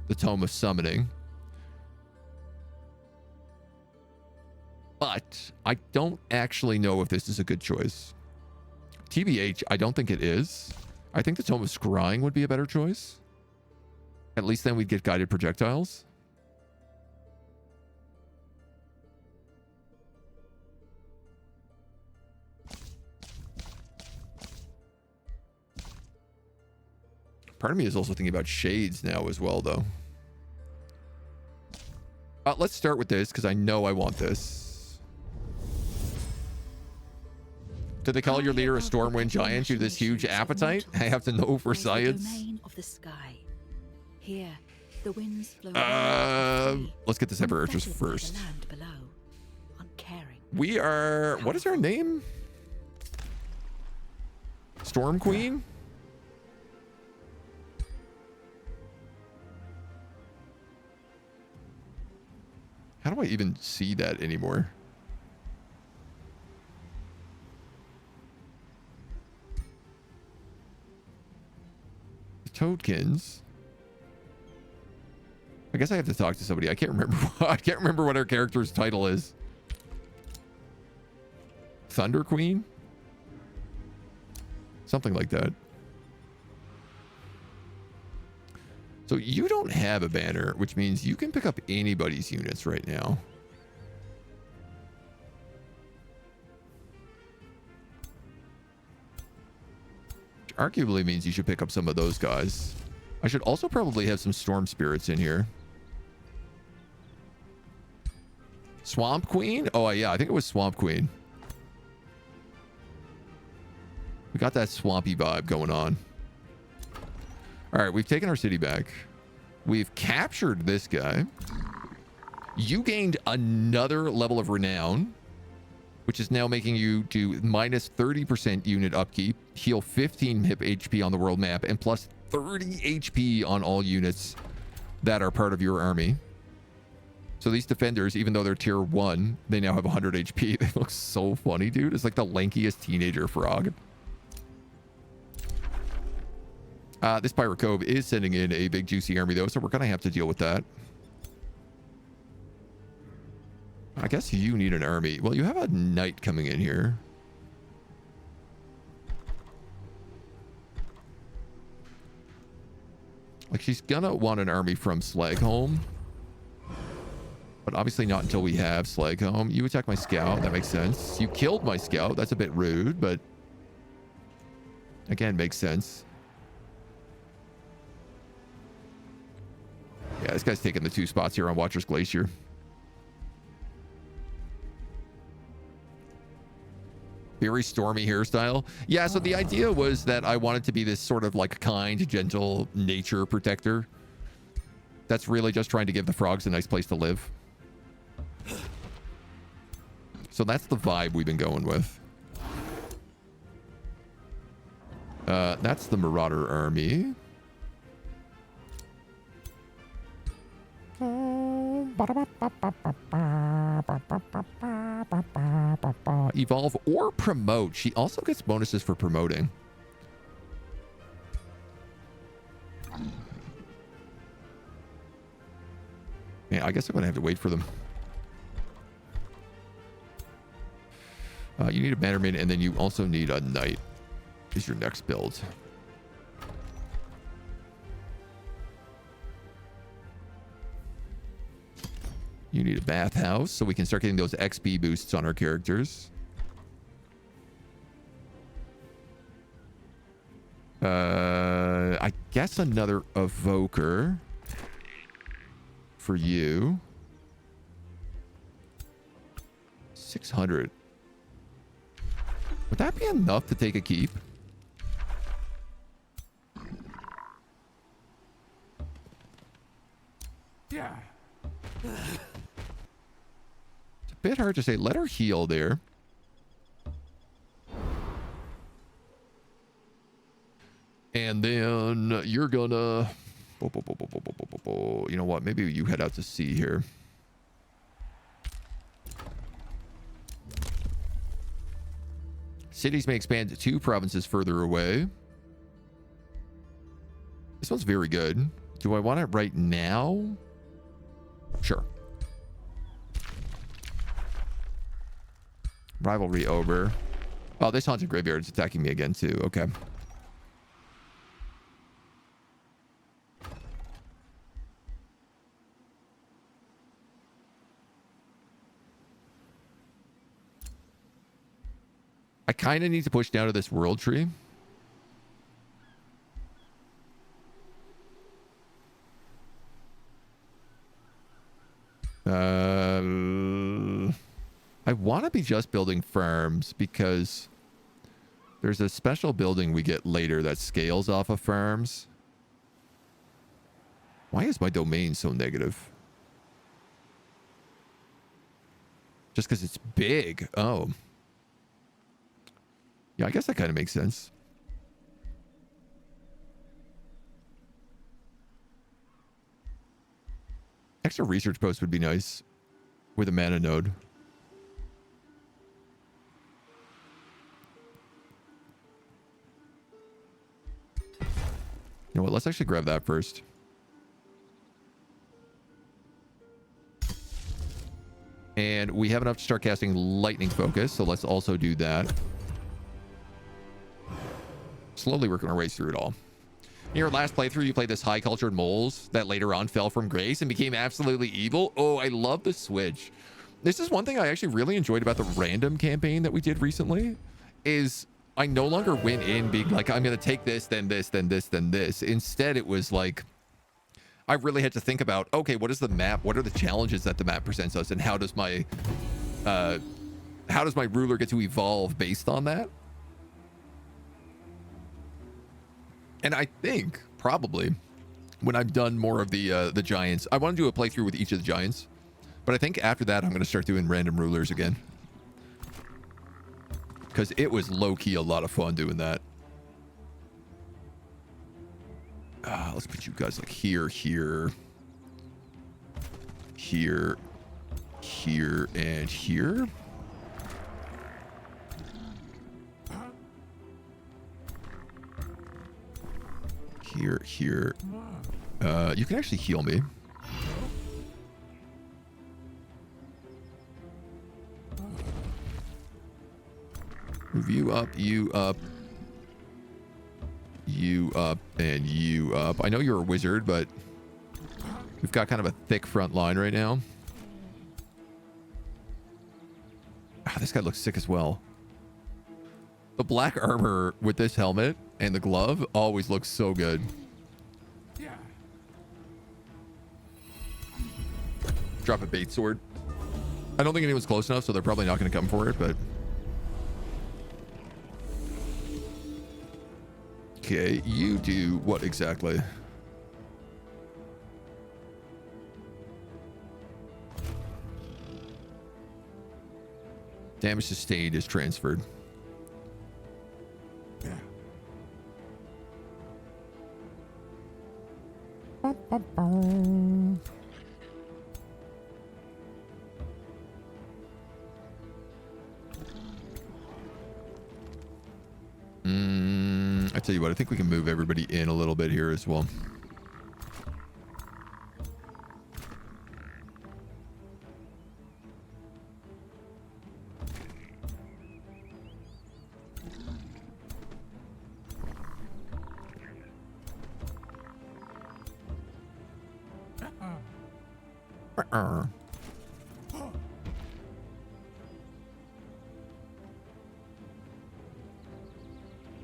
the Tome of Summoning. But I don't actually know if this is a good choice. TBH, I don't think it is. I think the Tome of Scrying would be a better choice. At least then we'd get guided projectiles. Part of me is also thinking about shades now as well, though. Let's start with this, because I know I want this. Did they call your leader a Stormwind Giant due to this huge appetite? I have to know for science. Domain of the sky. Here, the winds flow let's get this Emperoress first. The land below, uncaring. We are... What is her name? Storm Queen? How do I even see that anymore? The Toadkins. I guess I have to talk to somebody. I can't remember. I can't remember what our character's title is. Thunder Queen? Something like that. So you don't have a banner, which means you can pick up anybody's units right now. Which arguably means you should pick up some of those guys. I should also probably have some Storm Spirits in here. Swamp Queen? Oh, yeah, I think it was Swamp Queen. We got that swampy vibe going on. All right, we've taken our city back. We've captured this guy. You gained another level of renown, which is now making you do minus 30% unit upkeep, heal 15 hip HP on the world map, and plus 30 HP on all units that are part of your army. So these defenders, even though they're tier 1, they now have 100 HP. They look so funny, dude. It's like the lankiest teenager frog. This Pirate Cove is sending in a big juicy army, though, so we're going to have to deal with that. I guess you need an army. Well, you have a knight coming in here. Like, she's going to want an army from Slagholm. But obviously not until we have Slagholm. You attack my scout. That makes sense. You killed my scout. That's a bit rude, but... Again, makes sense. Yeah, this guy's taking the 2 spots here on Watcher's Glacier. Very stormy hairstyle. Yeah, so the idea was that I wanted to be this sort of like kind, gentle nature protector. That's really just trying to give the frogs a nice place to live. So that's the vibe we've been going with. That's the Marauder army. Evolve or promote. She also gets bonuses for promoting. Yeah, I guess I'm gonna have to wait for them. You need a bannerman, and then you also need a knight. Is your next build. You need a bathhouse, so we can start getting those XP boosts on our characters. I guess another evoker for you. 600. Would that be enough to take a keep? Yeah. It's a bit hard to say. Let her heal there. And then you're gonna... You know what? Maybe you head out to sea here. Cities may expand to 2 provinces further away. This one's very good. Do I want it right now? Sure. Rivalry over. Oh, this haunted graveyard is attacking me again too. Okay. I kind of need to push down to this world tree. I want to be just building farms because there's a special building we get later that scales off of farms. Why is my domain so negative? Just because it's big. Oh. Yeah, I guess that kind of makes sense. Extra research post would be nice with a mana node. You know what? Let's actually grab that first. And we have enough to start casting lightning focus, so let's also do that. Slowly working our way through it all. In your last playthrough, you played this high cultured moles that later on fell from grace and became absolutely evil. Oh, I love the switch. This is one thing I actually really enjoyed about the random campaign that we did recently, is I no longer went in being like, I'm going to take this, then this, then this, then this. Instead, it was like, I really had to think about, okay, what is the map? What are the challenges that the map presents us? And how does my ruler get to evolve based on that? And I think probably when I've done more of the giants, I want to do a playthrough with each of the giants. But I think after that, I'm going to start doing random rulers again. Because it was low-key a lot of fun doing that. Let's put you guys like here, here, here, here, and here. Here, here. You can actually heal me. Move you up, you up. You up, and you up. I know you're a wizard, but we've got kind of a thick front line right now. This guy looks sick as well. The black armor with this helmet and the glove always looks so good. Yeah. Drop a bait sword. I don't think anyone's close enough, so they're probably not going to come for it, but... Okay, you do what exactly? Damage sustained is transferred. Yeah. I tell you what, I think we can move everybody in a little bit here as well.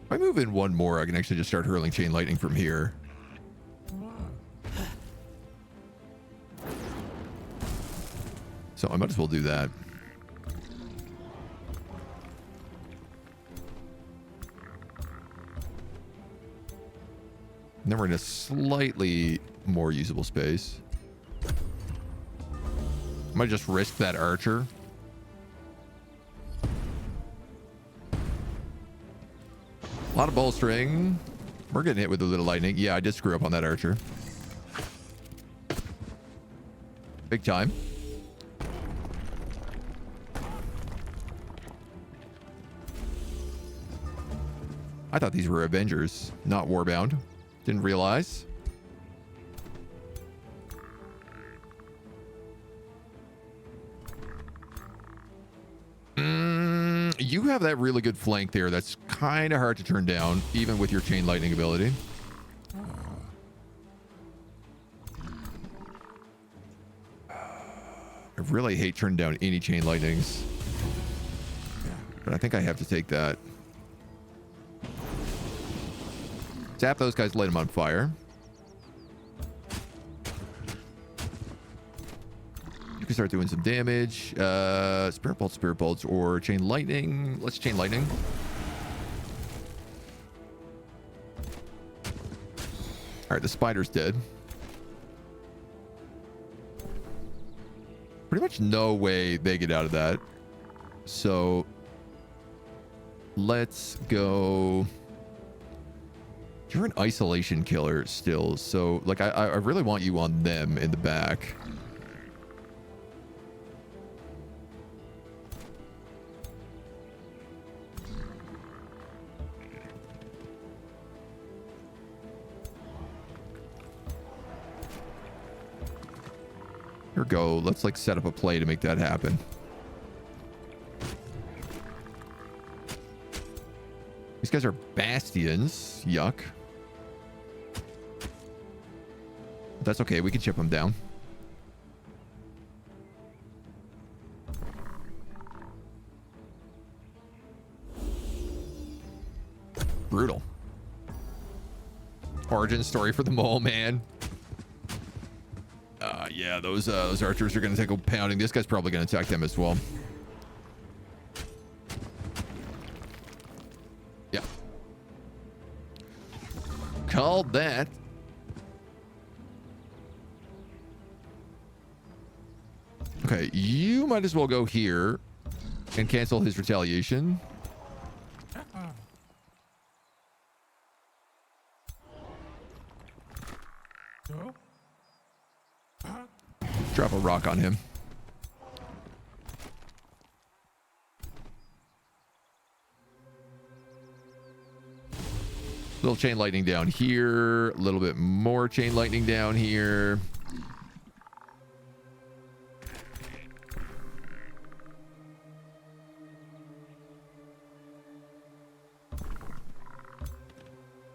If I move in one more, I can actually just start hurling chain lightning from here. So I might as well do that. And then we're in a slightly more usable space. I might just risk that archer. A lot of bolstering. We're getting hit with a little lightning. Yeah, I did screw up on that archer. Big time. I thought these were Avengers, not Warbound. Didn't realize. You have that really good flank there that's kind of hard to turn down, even with your chain lightning ability. I really hate turning down any chain lightnings. But I think I have to take that. Zap those guys, light them on fire. You can start doing some damage. Spirit bolts, or chain lightning. Let's chain lightning. All right, the spider's dead. Pretty much no way they get out of that. So let's go. You're an isolation killer still, so like I really want you on them in the back. Here we go. Let's like set up a play to make that happen. These guys are bastions. Yuck. That's okay. We can chip them down. Brutal. Origin story for the mole man. Yeah, those archers are going to take a pounding. This guy's probably going to attack them as well. Yeah. Called that. Okay, you might as well go here and cancel his retaliation. Drop a rock on him. Little chain lightning down here. A little bit more chain lightning down here.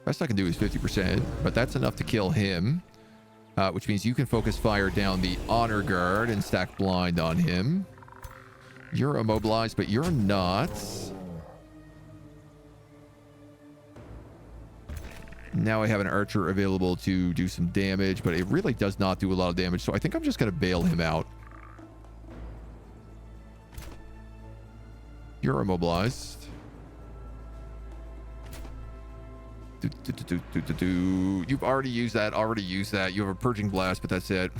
Best I can do is 50%, but that's enough to kill him. Which means you can focus fire down the honor guard and stack blind on him. You're immobilized, but you're not. Now I have an archer available to do some damage, but it really does not do a lot of damage, so I think I'm just going to bail him out. You're immobilized. You've already used that. You have a purging blast, but that's it.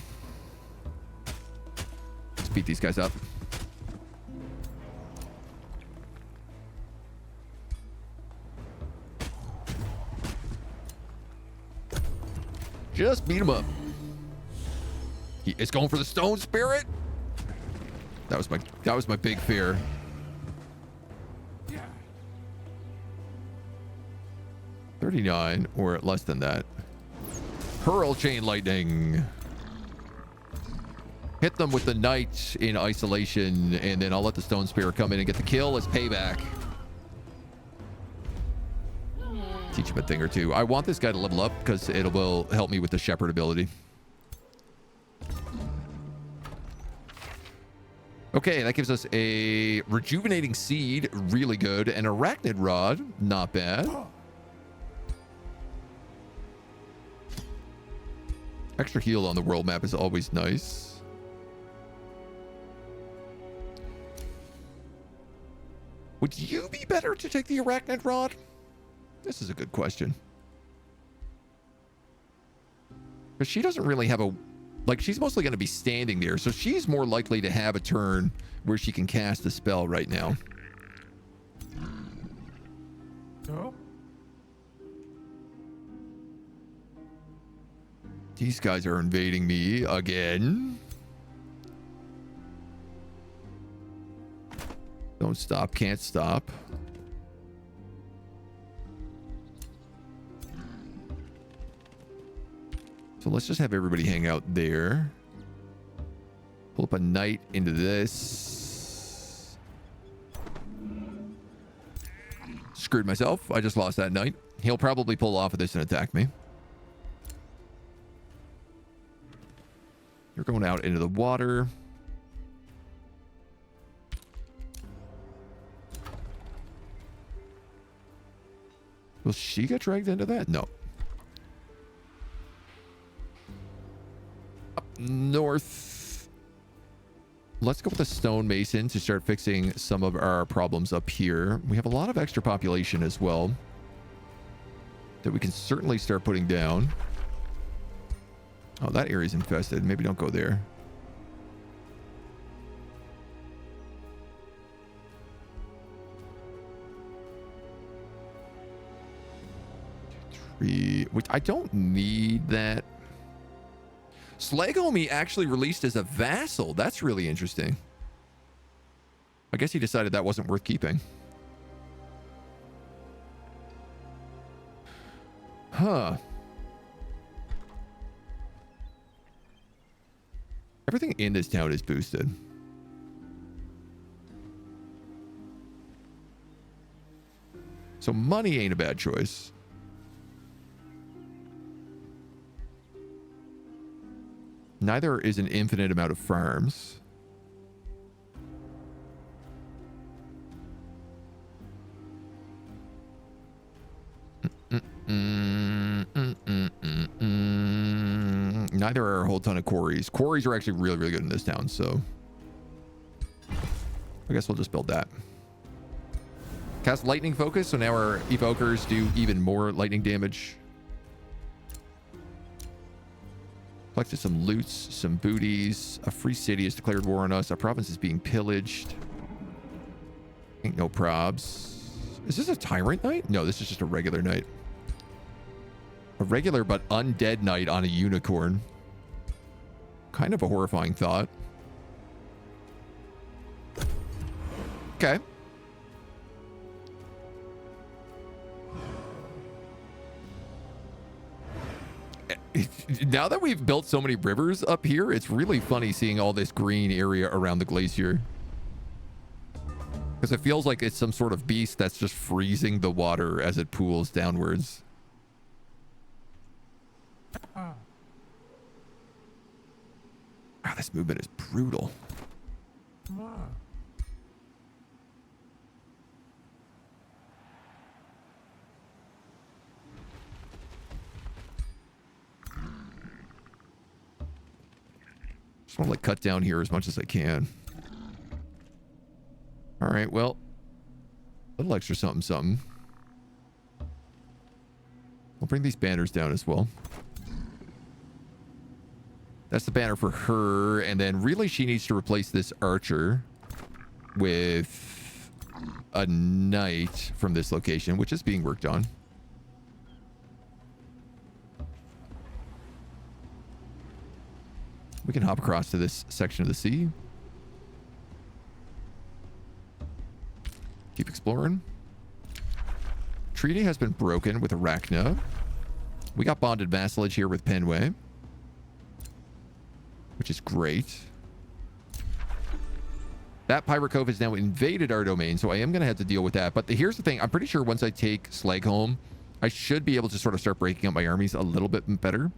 Let's beat these guys up. Just beat him up. He is going for the stone spirit. That was my big fear. 39 or less than that. Hurl chain lightning. Hit them with the knight in isolation, and then I'll let the stone spear come in and get the kill as payback. Teach him a thing or two. I want this guy to level up because it will help me with the shepherd ability. Okay, that gives us a rejuvenating seed, really good, and arachnid rod, not bad. Extra heal on the world map is always nice. Would you be better to take the arachnid rod? This is a good question. Because she doesn't really have a... Like, she's mostly going to be standing there, so she's more likely to have a turn where she can cast a spell right now. Oh. These guys are invading me again. Don't stop, can't stop. So let's just have everybody hang out there. Pull up a knight into this. Screwed myself. I just lost that knight. He'll probably pull off of this and attack me. You're going out into the water. Will she get dragged into that? No. Up north. Let's go with the stonemason to start fixing some of our problems up here. We have a lot of extra population as well that we can certainly start putting down. Oh, that area's infested. Maybe don't go there. Which I don't need that. Slagholm actually released as a vassal. That's really interesting. I guess he decided that wasn't worth keeping. Huh. Everything in this town is boosted. So money ain't a bad choice. Neither is an infinite amount of farms. Neither are a whole ton of quarries. Quarries are actually really, really good in this town, so I guess we'll just build that. Cast lightning focus, so now our evokers do even more lightning damage. Collected some loots, some booties. A free city has declared war on us. Our province is being pillaged. Ain't no probs. Is this a tyrant knight? No, this is just a regular knight. A regular but undead knight on a unicorn. Kind of a horrifying thought. Okay. Now that we've built so many rivers up here, it's really funny seeing all this green area around the glacier. Because it feels like it's some sort of beast that's just freezing the water as it pools downwards. Wow, this movement is brutal. Just want to like cut down here as much as I can. All right, well, a little extra something, something. We'll bring these banners down as well. That's the banner for her, and then really she needs to replace this archer with a knight from this location, which is being worked on. We can hop across to this section of the sea. Keep exploring. Treaty has been broken with Arachna. We got bonded vassalage here with Penway, which is great. That Pirate Cove has now invaded our domain, so I am going to have to deal with that. But here's the thing. I'm pretty sure once I take Slagholm, I should be able to sort of start breaking up my armies a little bit better.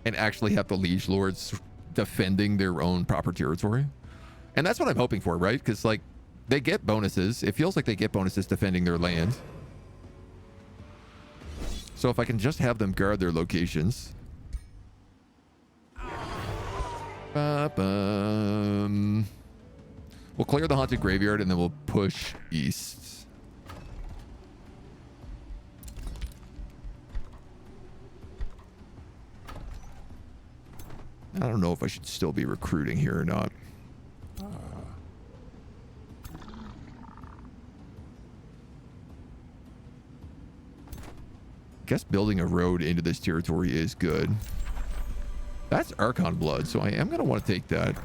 And actually have the liege lords defending their own proper territory. And that's what I'm hoping for, right? Because, like, they get bonuses. It feels like they get bonuses defending their land. So if I can just have them guard their locations. We'll clear the haunted graveyard and then we'll push east. I don't know if I should still be recruiting here or not. I guess building a road into this territory is good. That's Archon blood, so I am going to want to take that.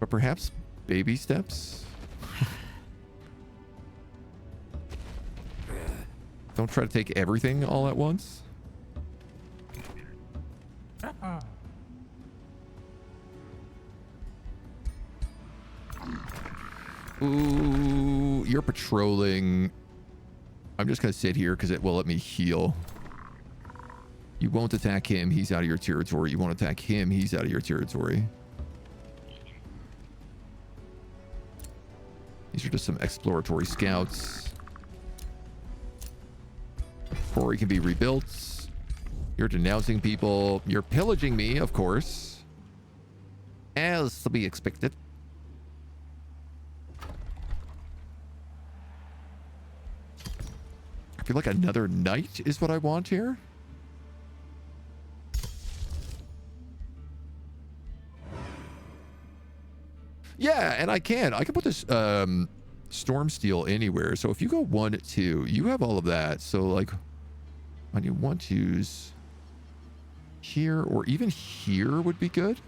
But perhaps baby steps? Don't try to take everything all at once. Ooh, you're patrolling. I'm just going to sit here because it will let me heal. You won't attack him. He's out of your territory. You won't attack him. He's out of your territory. These are just some exploratory scouts. Quarry can be rebuilt. You're denouncing people. You're pillaging me, of course. As to be expected. I feel like another knight is what I want here. Yeah, and I can put this storm steel anywhere. So if you go 1, 2, you have all of that. So like on your 1, 2s here or even here would be good.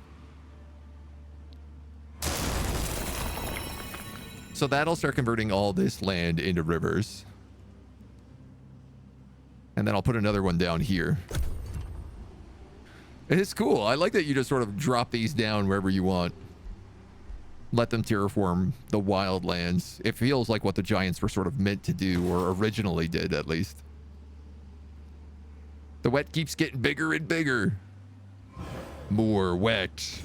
So that'll start converting all this land into rivers. And then I'll put another one down here. It's cool. I like that you just sort of drop these down wherever you want. Let them terraform the wildlands. It feels like what the giants were sort of meant to do, or originally did, at least. The wet keeps getting bigger and bigger. More wet.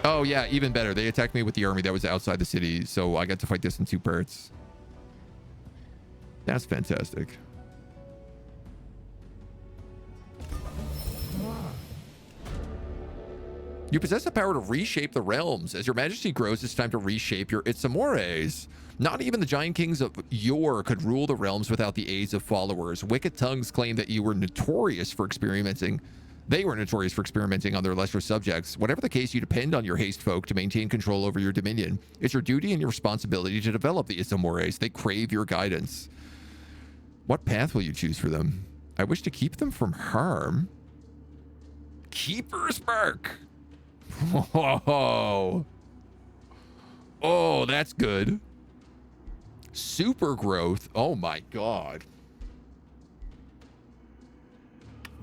Oh, yeah, even better. They attacked me with the army that was outside the city, so I got to fight this in 2 parts. That's fantastic. You possess the power to reshape the realms. As your majesty grows, it's time to reshape your Itsamores. Not even the giant kings of yore could rule the realms without the aids of followers. Wicked tongues claim that you were notorious for experimenting. They were notorious for experimenting on their lesser subjects. Whatever the case, you depend on your haste folk to maintain control over your dominion. It's your duty and your responsibility to develop the Itsamores. They crave your guidance. What path will you choose for them? I wish to keep them from harm. Keeper's Mark. Oh, that's good. Super growth. Oh my god.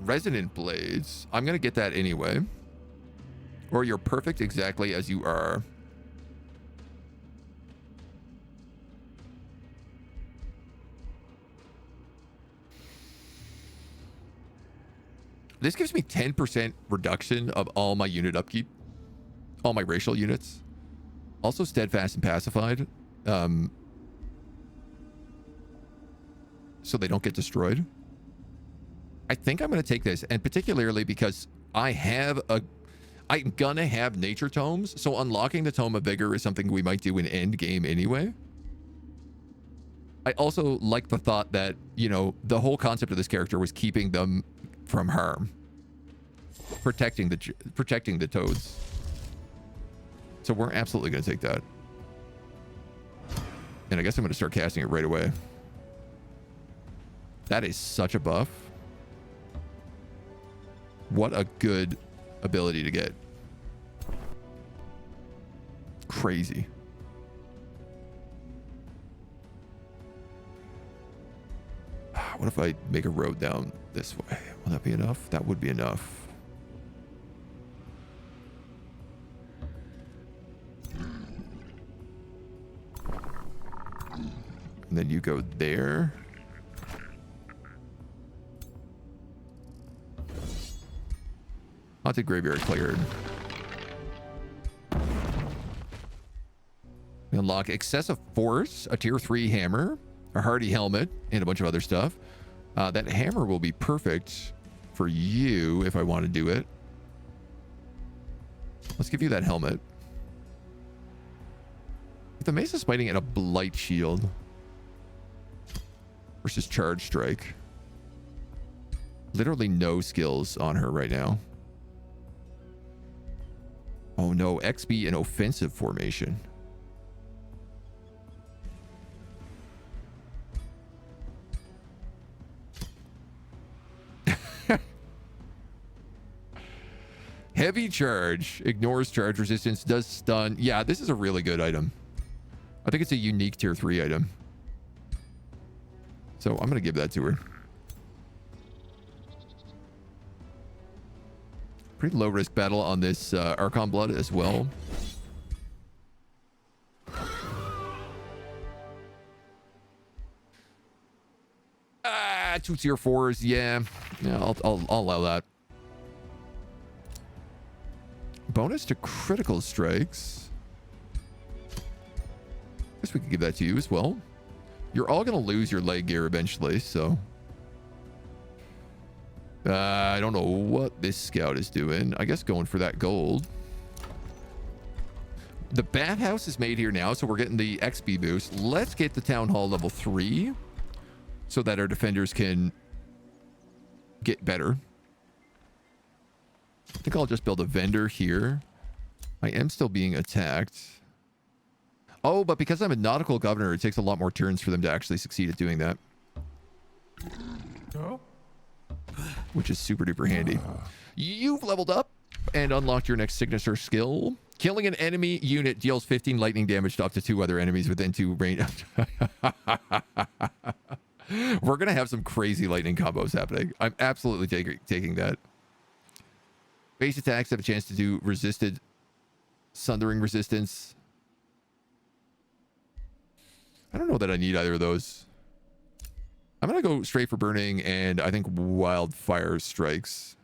Resonant blades. I'm gonna get that anyway. Or you're perfect exactly as you are. This gives me 10% reduction of all my unit upkeep. All my racial units. Also steadfast and pacified. So they don't get destroyed. I think I'm going to take this, and particularly because I'm gonna have nature tomes, so unlocking the Tome of Vigor is something we might do in end game anyway. I also like the thought that, you know, the whole concept of this character was keeping them from harm, protecting the toads. So we're absolutely going to take that. And I guess I'm going to start casting it right away. That is such a buff. What a good ability to get. Crazy. What if I make a road down this way? Will that be enough? That would be enough. And then you go there. Haunted Graveyard cleared. We unlock Excessive Force, a tier 3 hammer, a hardy helmet, and a bunch of other stuff. That hammer will be perfect for you if I want to do it. Let's give you that helmet. The mace is fighting in a blight shield versus charge strike. Literally no skills on her right now. Oh no, XP in offensive formation. Heavy charge, ignores charge resistance, does stun. Yeah, this is a really good item. I think it's a unique tier 3 item. So I'm going to give that to her. Pretty low risk battle on this Archon Blood as well. Two tier 4s. Yeah, I'll allow that. Bonus to critical strikes. guess we could give that to you as well. You're all going to lose your leg gear eventually, so... I don't know what this scout is doing. I guess going for that gold. The bathhouse is made here now, so we're getting the XP boost. Let's get the town hall level 3 so that our defenders can get better. I think I'll just build a vendor here. I am still being attacked. Oh, but because I'm a nautical governor, it takes a lot more turns for them to actually succeed at doing that. Oh? Which is super duper handy. You've leveled up and unlocked your next signature skill. Killing an enemy unit deals 15 lightning damage to up to 2 other enemies within 2 range. We're going to have some crazy lightning combos happening. I'm absolutely taking that. Base attacks have a chance to do resisted sundering resistance. I don't know that I need either of those. I'm going to go straight for burning and I think wildfire strikes.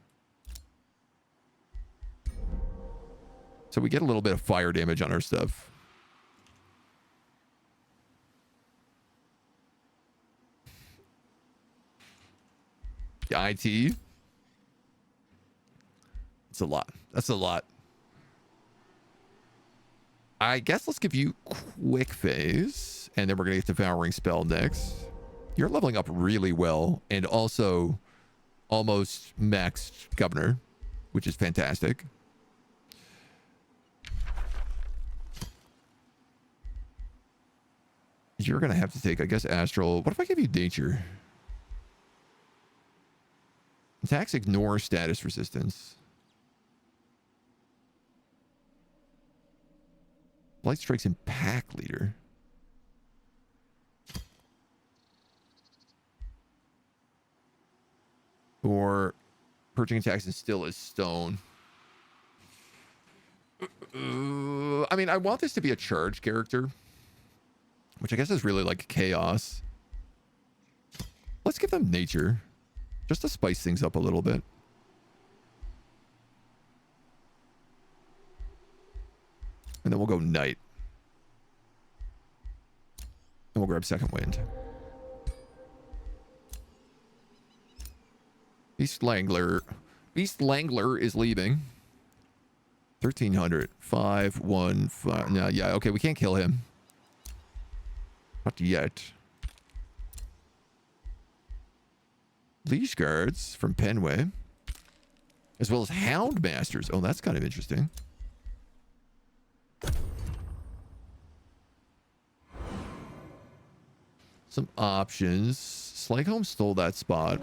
So we get a little bit of fire damage on our stuff. The IT. It's a lot. That's a lot. I guess let's give you quick phase and then we're going to get devouring spell next. You're leveling up really well and also almost maxed governor, which is fantastic. You're going to have to take, I guess, astral. What if I give you nature? Attacks ignore status resistance. Light strikes in pack leader. Or purging attacks and still is stone. I mean, I want this to be a charge character, which I guess is really like chaos. Let's give them nature, just to spice things up a little bit. And then we'll go night. And we'll grab second wind. Beast Langler is leaving. 1300. 515. No, yeah, okay, we can't kill him. Not yet. Leash guards from Penway. As well as Hound Masters. Oh, that's kind of interesting. Some options. Slightholm stole that spot.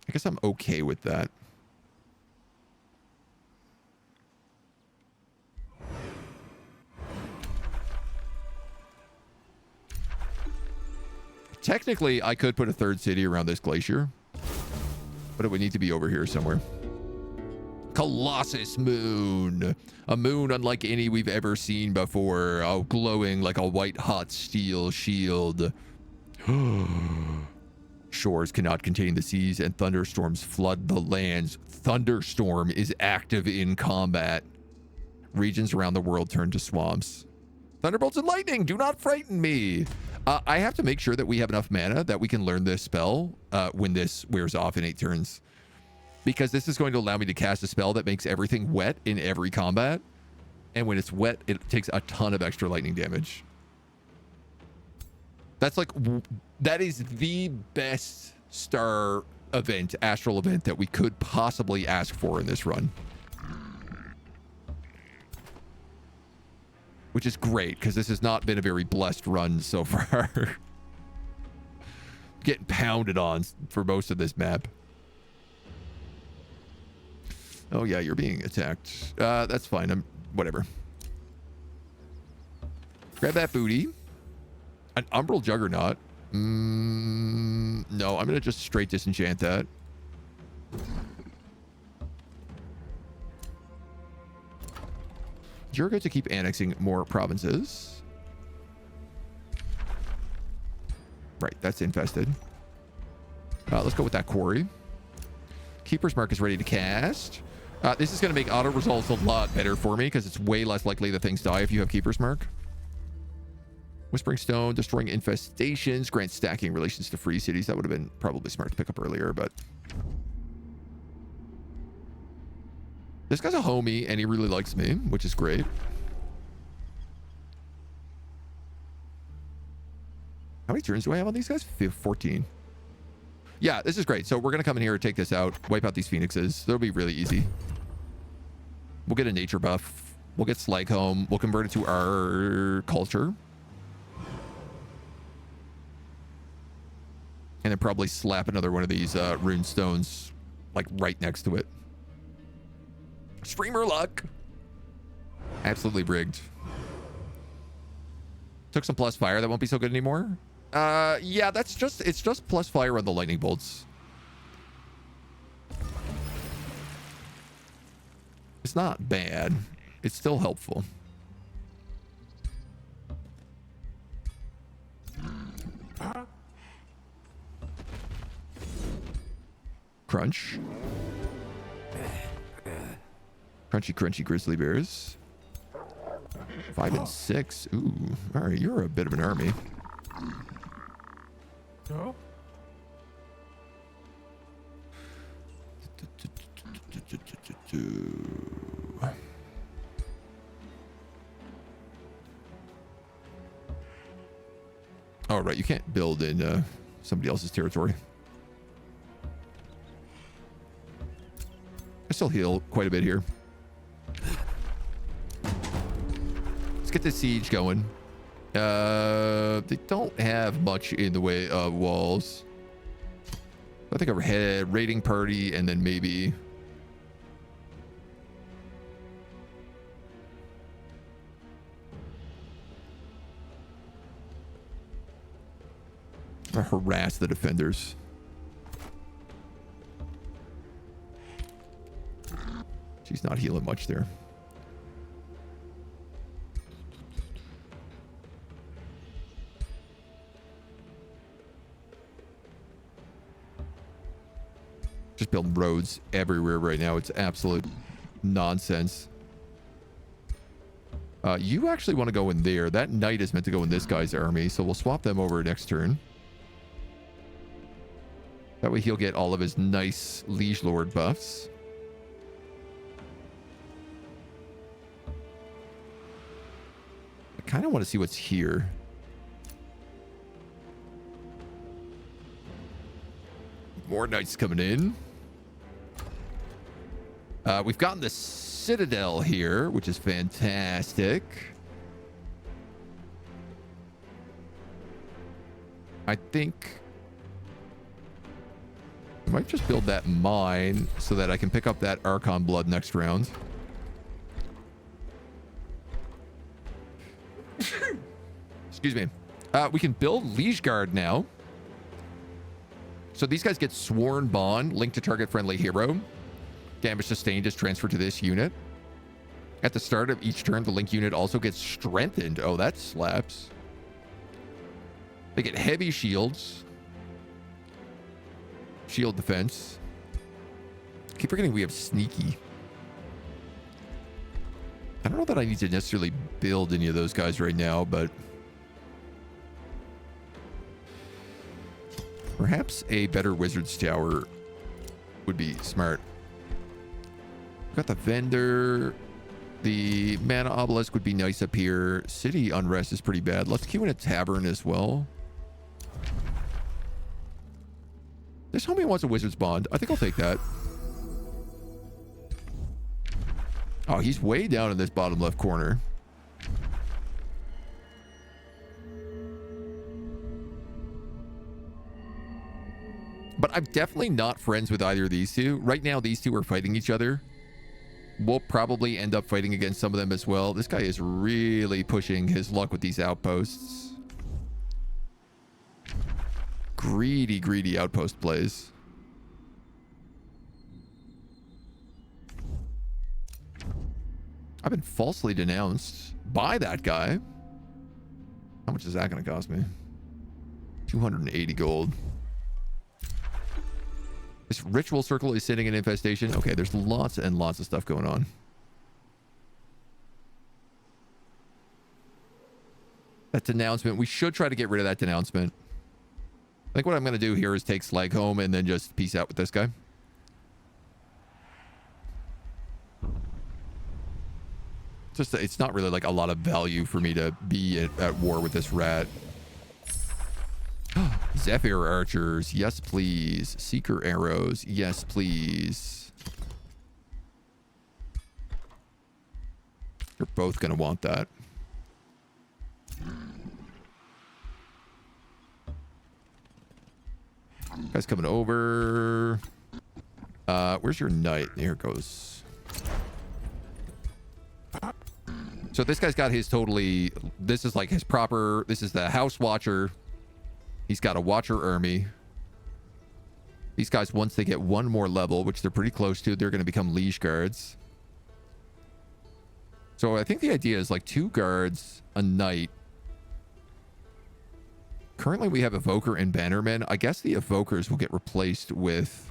I guess I'm okay with that. Technically, I could put a third city around this glacier, but it would need to be over here somewhere. Colossus Moon. A moon unlike any we've ever seen before. Oh, glowing like a white hot steel shield. Shores cannot contain the seas and thunderstorms flood the lands. Thunderstorm is active in combat. Regions around the world turn to swamps. Thunderbolts and lightning, do not frighten me. I have to make sure that we have enough mana that we can learn this spell when this wears off in 8 turns. Because this is going to allow me to cast a spell that makes everything wet in every combat. And when it's wet, it takes a ton of extra lightning damage. That's like, that is the best star event, astral event that we could possibly ask for in this run. Which is great, because this has not been a very blessed run so far. Getting pounded on for most of this map. Oh yeah, you're being attacked. That's fine. Whatever. Grab that booty. An Umbral Juggernaut. No, I'm going to just straight disenchant that. You're going to keep annexing more provinces. Right, that's infested. Let's go with that quarry. Keeper's Mark is ready to cast. This is going to make auto results a lot better for me because it's way less likely that things die if you have Keeper's Mark. Whispering Stone, destroying infestations, grants stacking relations to free cities. That would have been probably smart to pick up earlier, but... This guy's a homie, and he really likes me, which is great. How many turns do I have on these guys? 14. Yeah, this is great. So we're going to come in here and take this out, wipe out these phoenixes. That'll be really easy. We'll get a nature buff. We'll get Slag Home. We'll convert it to our culture. And then probably slap another one of these rune stones like right next to it. Streamer luck. Absolutely rigged. Took some plus fire. That won't be so good anymore. Yeah, it's just plus fire on the lightning bolts. It's not bad. It's still helpful. Crunch. Crunchy, crunchy grizzly bears. 5 and 6. Ooh, all right. You're a bit of an army. No? Oh, right. You can't build in somebody else's territory. I still heal quite a bit here. Let's get this siege going. They don't have much in the way of walls. I think overhead, raiding party, and then maybe... harass the defenders. She's not healing much there. Just building roads everywhere right now. It's absolute nonsense. You actually want to go in there. That knight is meant to go in this guy's army, so we'll swap them over next turn. That way he'll get all of his nice liege lord buffs. I kind of want to see what's here. More knights coming in. We've gotten the citadel here, which is fantastic. I think I might just build that mine so that I can pick up that Archon blood next round. Excuse me. We can build Liege Guard now. So these guys get Sworn Bond, linked to target friendly hero. Damage sustained is transferred to this unit. At the start of each turn, the link unit also gets strengthened. Oh, that slaps. They get heavy shields. Shield defense. Keep forgetting we have sneaky. I don't know that I need to necessarily build any of those guys right now, but perhaps a better wizard's tower would be smart. Got the vendor. The mana obelisk would be nice up here. City unrest is pretty bad. Let's queue in a tavern as well. This homie wants a wizard's bond. I think I'll take that. Oh, he's way down in this bottom left corner. But I'm definitely not friends with either of these two. Right now, these two are fighting each other. We'll probably end up fighting against some of them as well. This guy is really pushing his luck with these outposts. Greedy, greedy outpost plays. I've been falsely denounced by that guy. How much is that going to cost me? 280 gold. This ritual circle is sitting in infestation. Okay, there's lots and lots of stuff going on. That denouncement. We should try to get rid of that denouncement. I think what I'm going to do here is take Slag home and then just peace out with this guy. Just, it's not really like a lot of value for me to be at war with this rat. Zephyr archers, yes please. Seeker arrows, yes please. You're both gonna want that. Guys coming over. Where's your knight? Here it goes. So this guy's got his totally, this is like his proper, this is the house watcher. He's got a watcher army. These guys, once they get one more level, which they're pretty close to, they're going to become liege guards. So I think the idea is like 2 guards, a knight. Currently we have evoker and bannermen. I guess the evokers will get replaced with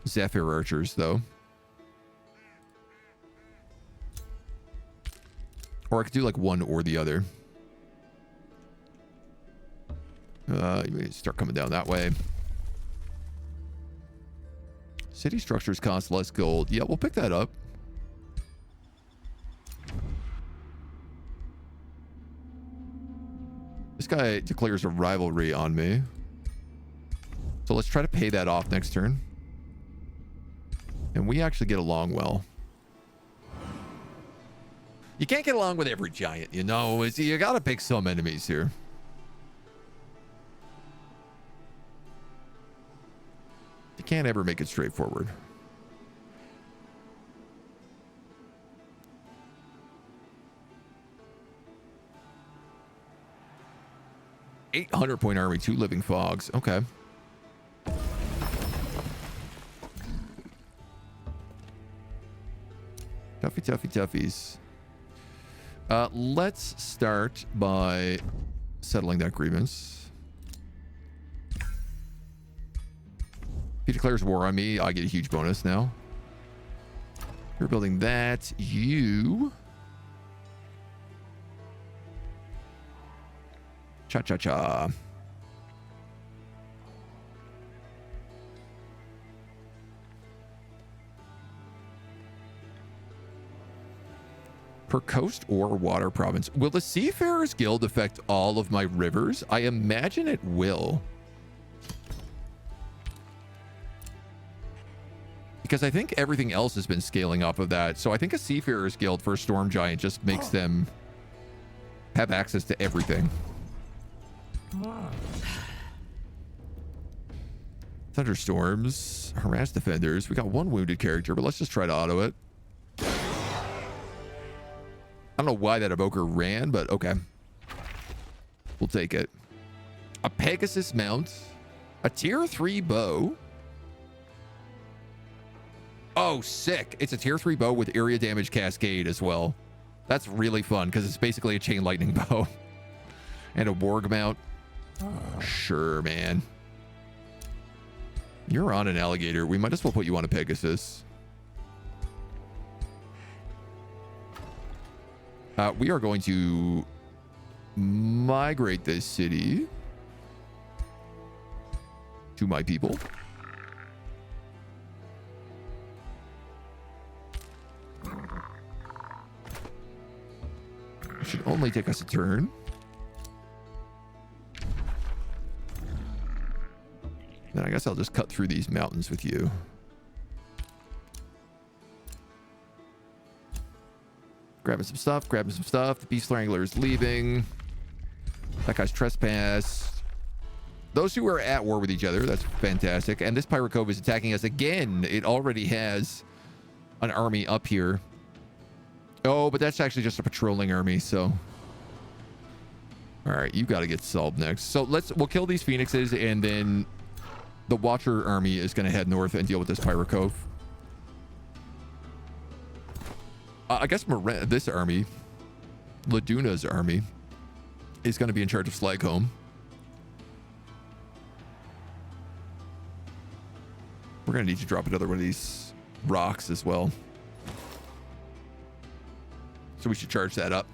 Zephyr archers though. Or I could do like one or the other. You may start coming down that way. City structures cost less gold. Yeah, we'll pick that up. This guy declares a rivalry on me. So let's try to pay that off next turn. And we actually get along well. You can't get along with every giant, you know. You gotta pick some enemies here. You can't ever make it straightforward. $800-point army, 2 living fogs. Okay. Toughies. Let's start by settling that grievance. If he declares war on me, I get a huge bonus now. You're building that. You... Cha-cha-cha. Per coast or water province. Will the Seafarers Guild affect all of my rivers? I imagine it will. Because I think everything else has been scaling off of that. So I think a Seafarers Guild for a Storm Giant just makes them have access to everything. Thunderstorms. Harass defenders. We got 1 wounded character, but let's just try to auto it. I don't know why that evoker ran, but okay. We'll take it. A Pegasus mount. A tier 3 bow. Oh, sick. It's a tier 3 bow with area damage cascade as well. That's really fun because it's basically a chain lightning bow. And a warg mount. Sure, man. You're on an alligator. We might as well put you on a Pegasus. We are going to migrate this city to my people. It should only take us a turn. Then I guess I'll just cut through these mountains with you. Grabbing some stuff. The Beast Wrangler is leaving. That guy's trespassed. Those two are at war with each other. That's fantastic. And this Pirate Cove is attacking us again. It already has an army up here. Oh, but that's actually just a patrolling army, so... Alright, you gotta get solved next. So we'll kill these Phoenixes, and then the Watcher army is gonna head north and deal with this Pirate Cove. I guess this army, Laduna's army, is going to be in charge of Slagholm. We're going to need to drop another one of these rocks as well. So we should charge that up.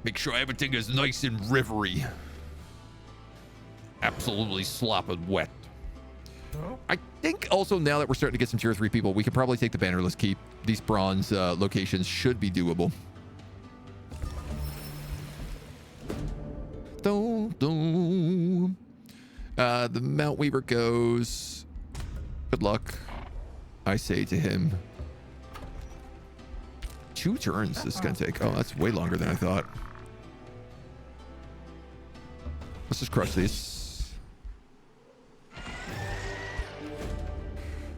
Make sure everything is nice and rivery. Absolutely slopping wet. I think also now that we're starting to get some tier 3 people, we can probably take the bannerless keep. These bronze locations should be doable. The Mount Weaver goes. Good luck, I say to him. 2 turns this is going to take. Oh, that's way longer than I thought. Let's just crush these.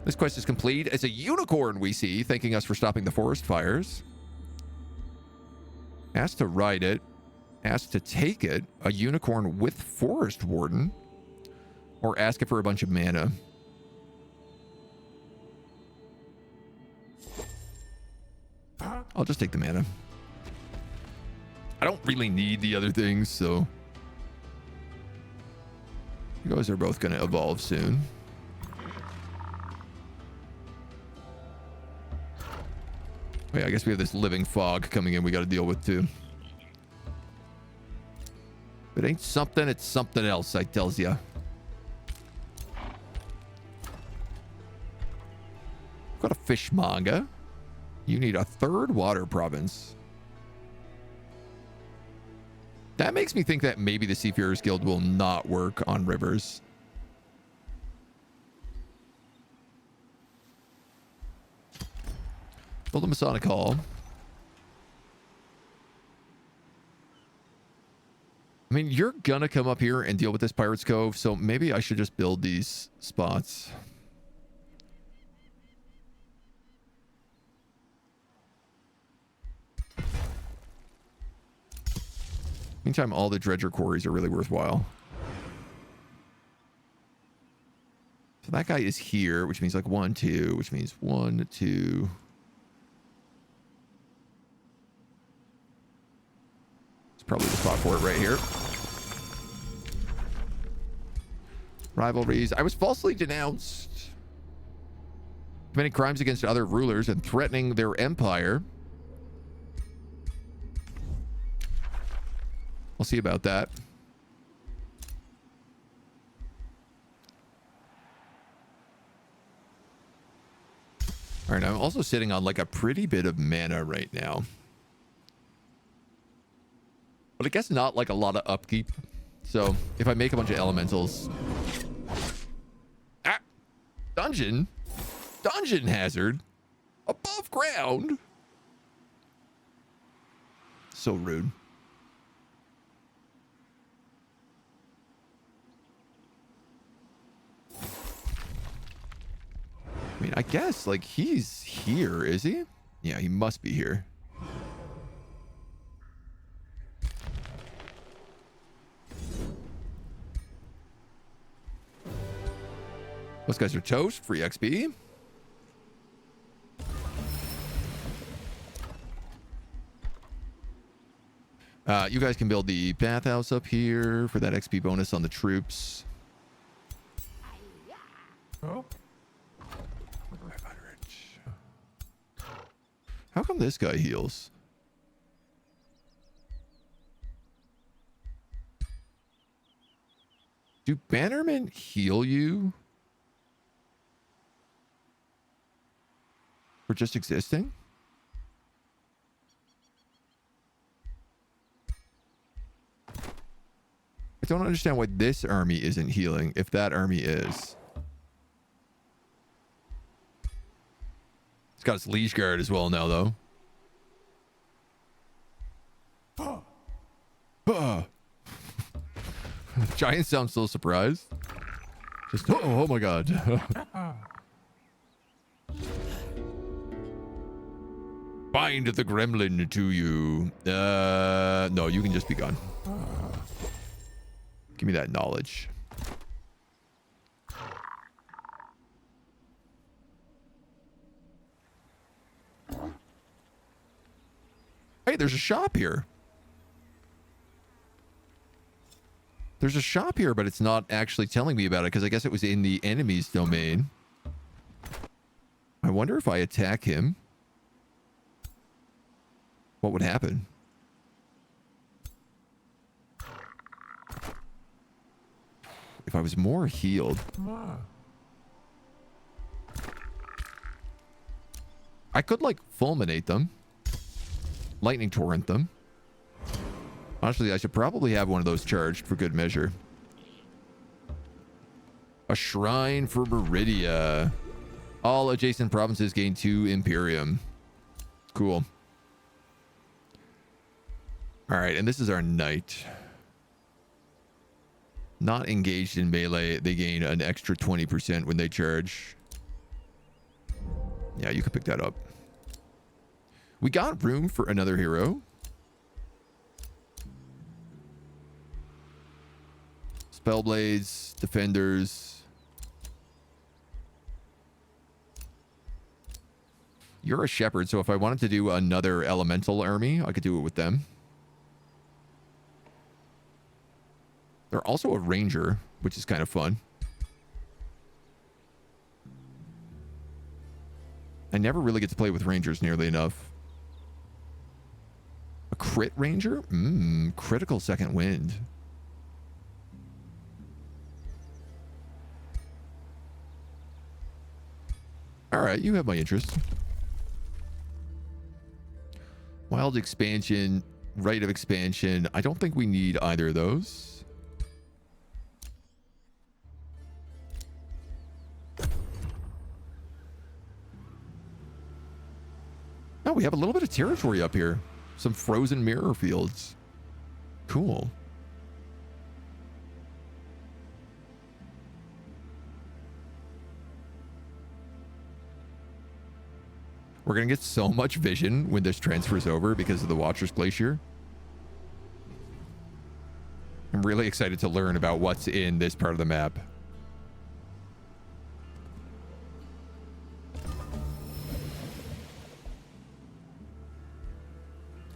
This quest is complete. It's a unicorn we see, thanking us for stopping the forest fires. Asked to ride it. Asked to take it. A unicorn with forest warden. Or ask it for a bunch of mana. I'll just take the mana. I don't really need the other things, so... You guys are both going to evolve soon. Wait, I guess we have this living fog coming in we got to deal with too. If it ain't something, it's something else, I tells ya. Got a fishmonger. You need a 3rd water province. That makes me think that maybe the Seafarers Guild will not work on rivers. Build a Masonic Hall. I mean, you're gonna come up here and deal with this Pirate's Cove, so maybe I should just build these spots. Meantime, all the dredger quarries are really worthwhile. So that guy is here, which means like 1, 2, which means 1, 2. It's probably the spot for it right here. Rivalries. I was falsely denounced. Committing crimes against other rulers and threatening their empire. We'll see about that. All right, I'm also sitting on like a pretty bit of mana right now. But I guess not like a lot of upkeep. So if I make a bunch of elementals... Ah! Dungeon? Dungeon hazard? Above ground? So rude. I mean, I guess, like, he's here, is he? Yeah, he must be here. Those guys are toast. Free XP. You guys can build the bathhouse up here for that XP bonus on the troops. Oh. How come this guy heals? Do bannermen heal you for just existing? I don't understand why this army isn't healing if that army is. It's got its Liege Guard as well now, though. Giant sounds so surprised. Just, oh my god. Bind the gremlin to you. No, you can just be gone. Give me that knowledge. Hey, there's a shop here. There's a shop here, but it's not actually telling me about it because I guess it was in the enemy's domain. I wonder if I attack him, what would happen? If I was more healed. I could, like, fulminate them. Lightning torrent them. Honestly, I should probably have one of those charged for good measure. A shrine for Meridia. All adjacent provinces gain 2 Imperium. Cool. Alright, and this is our knight. Not engaged in melee, they gain an extra 20% when they charge. Yeah, you can pick that up. We got room for another hero. Spellblades, defenders. You're a shepherd, so if I wanted to do another elemental army, I could do it with them. They're also a ranger, which is kind of fun. I never really get to play with rangers nearly enough. A crit ranger? Critical second wind. Alright, you have my interest. Wild expansion, rite of expansion. I don't think we need either of those. Oh, we have a little bit of territory up here. Some frozen mirror fields. Cool. We're going to get so much vision when this transfers over because of the Watcher's Glacier. I'm really excited to learn about what's in this part of the map.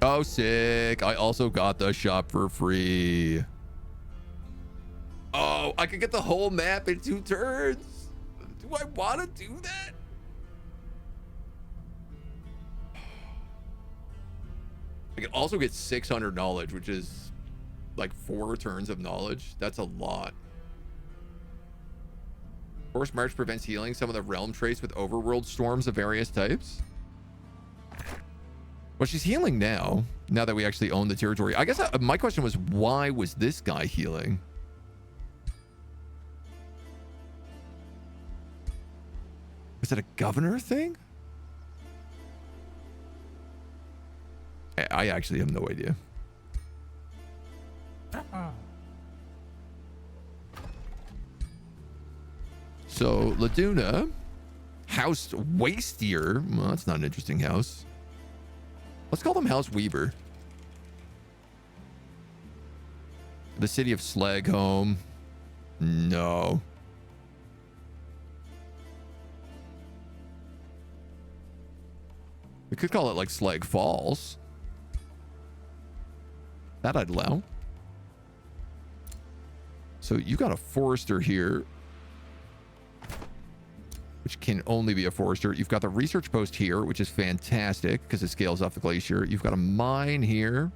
Oh, sick. I also got the shop for free. Oh, I could get the whole map in 2 turns. Do I want to do that? I can also get 600 knowledge, which is like 4 turns of knowledge. That's a lot. Forced March prevents healing some of the realm traits with overworld storms of various types. Well, she's healing now that we actually own the territory. I guess my question was, why was this guy healing? Was it a governor thing? I actually have no idea. So, Laduna, House Wastier. Well, that's not an interesting house. Let's call them House Weaver. The city of Slaghome. No. We could call it like Slag Falls. That I'd allow. So you got a forester here, which can only be a forester. You've got the research post here, which is fantastic because it scales off the glacier. You've got a mine here.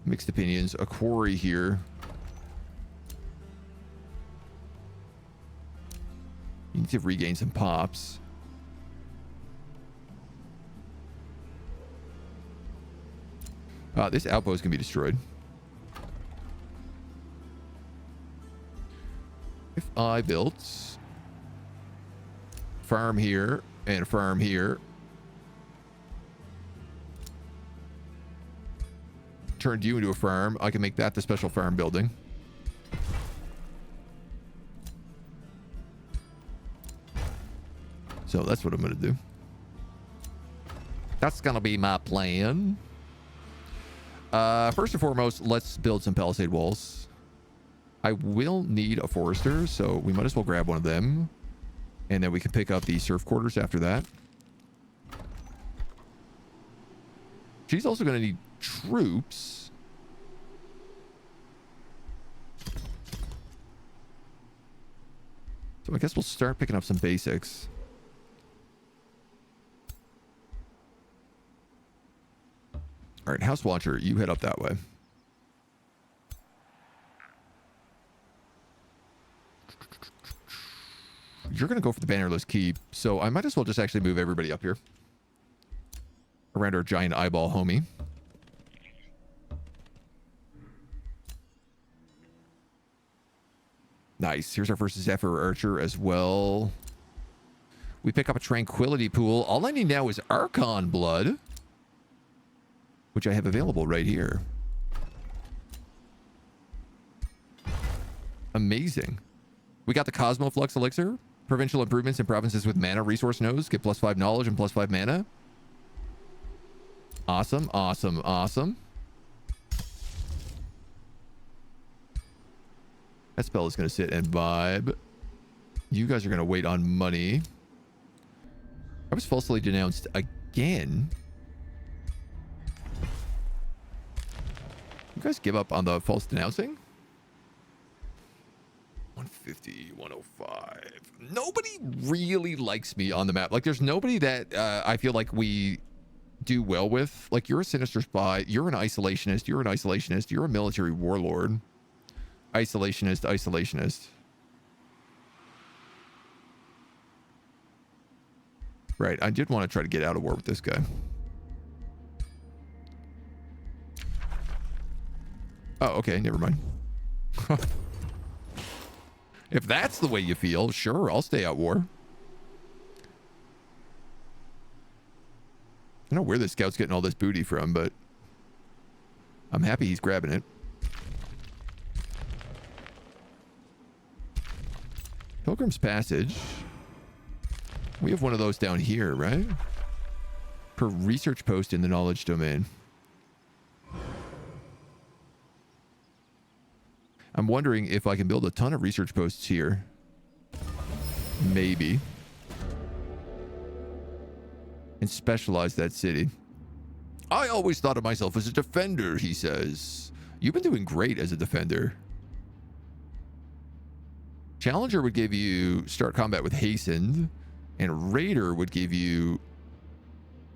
Mixed opinions. A quarry here. You need to regain some pops. This outpost can be destroyed. If I built farm here and a farm here, turned you into a farm, I can make that the special farm building. So that's what I'm going to do. That's going to be my plan. First and foremost, let's build some palisade walls. I will need a forester, so we might as well grab one of them. And then we can pick up the surf quarters after that. She's also going to need troops. So I guess we'll start picking up some basics. All right, House Watcher, you head up that way. You're going to go for the bannerless keep, so I might as well just actually move everybody up here. Around our giant eyeball homie. Nice. Here's our first Zephyr Archer as well. We pick up a Tranquility Pool. All I need now is Archon Blood, which I have available right here. Amazing. We got the Cosmoflux Elixir. Provincial improvements in provinces with mana resource nodes. Get +5 knowledge and +5 mana. Awesome, awesome, awesome. That spell is going to sit and vibe. You guys are going to wait on money. I was falsely denounced again. You guys give up on the false denouncing? 150, 105. Nobody really likes me on the map. Like, there's nobody that I feel like we do well with. Like, you're a sinister spy. You're an isolationist. You're an isolationist. You're a military warlord. Isolationist, isolationist. Right, I did want to try to get out of war with this guy. Oh, okay, never mind. If that's the way you feel, sure, I'll stay at war. I don't know where this scout's getting all this booty from, but I'm happy he's grabbing it. Pilgrim's Passage. We have one of those down here, right? Per research post in the knowledge domain. I'm wondering if I can build a ton of research posts here. Maybe. And specialize that city. I always thought of myself as a defender, he says. You've been doing great as a defender. Challenger would give you start combat with hastened, and Raider would give you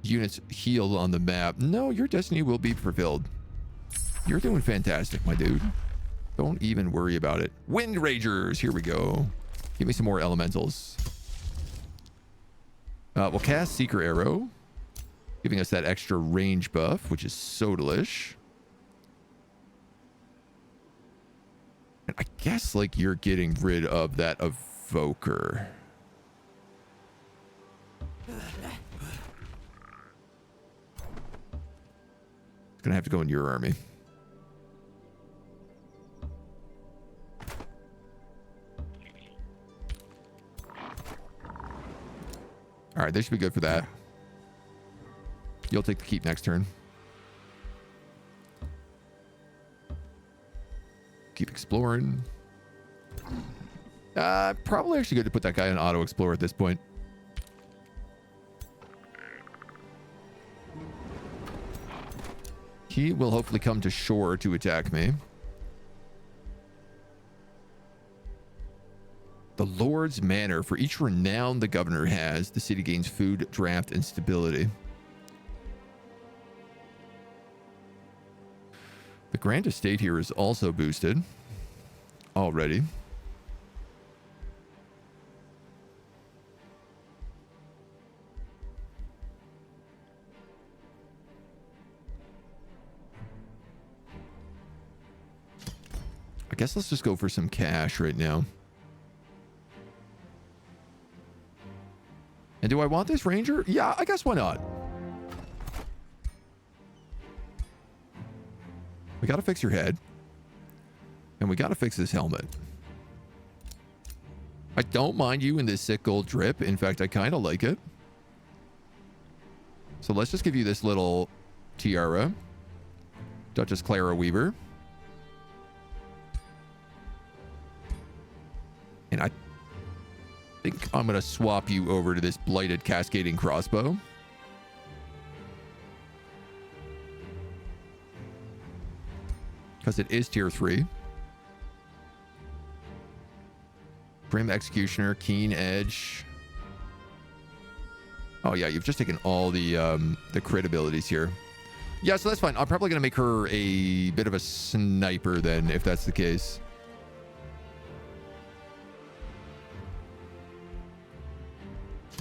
units healed on the map. No, your destiny will be fulfilled. You're doing fantastic, my dude. Don't even worry about it. Wind Ragers, here we go. Give me some more elementals. We'll cast Seeker Arrow, giving us that extra range buff, which is so delish. And I guess, like, you're getting rid of that Evoker. It's gonna have to go in your army. All right, they should be good for that. You'll take the keep next turn. Keep exploring. Probably actually good to put that guy in auto explore at this point. He will hopefully come to shore to attack me. The Lord's Manor. For each renown the governor has, the city gains food, draft, and stability. The Grand Estate here is also boosted already. I guess let's just go for some cash right now. And do I want this ranger? Yeah, I guess why not? We got to fix your head. And we got to fix this helmet. I don't mind you in this sick gold drip. In fact, I kind of like it. So let's just give you this little tiara. Duchess Clara Weaver. And I think I'm going to swap you over to this blighted cascading crossbow. Because it is tier 3. Grim Executioner, Keen Edge. Oh yeah, you've just taken all the crit abilities here. Yeah, so that's fine. I'm probably gonna make her a bit of a sniper then, if that's the case.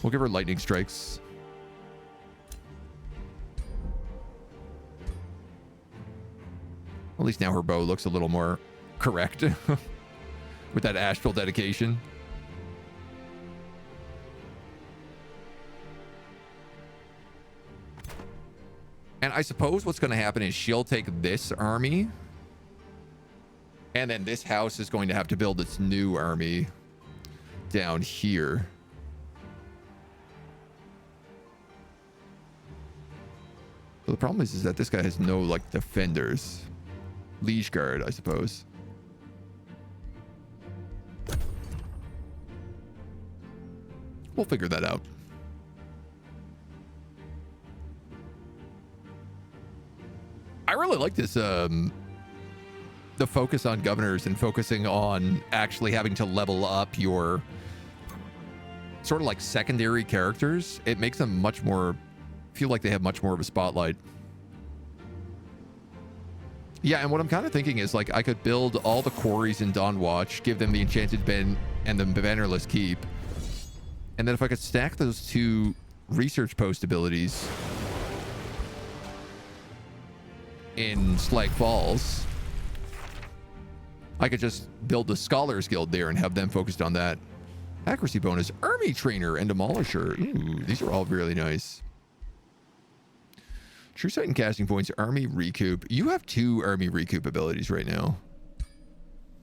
We'll give her lightning strikes. At least now her bow looks a little more correct with that astral dedication. And I suppose what's going to happen is she'll take this army, and then this house is going to have to build its new army down here. So the problem is that this guy has no, like, defenders. Liege guard, I suppose. We'll figure that out. I really like this, the focus on governors and focusing on actually having to level up your sort of like secondary characters. It makes them much more, feel like they have much more of a spotlight. Yeah, and what I'm kind of thinking is, like, I could build all the quarries in Dawnwatch, give them the Enchanted Ben and the Bannerless Keep. And then if I could stack those two research post abilities in Slag Falls, I could just build the Scholars Guild there and have them focused on that. Accuracy bonus, Army Trainer, and Demolisher. Ooh, these are all really nice. True Sight and Casting Points, Army Recoup. You have 2 Army Recoup abilities right now.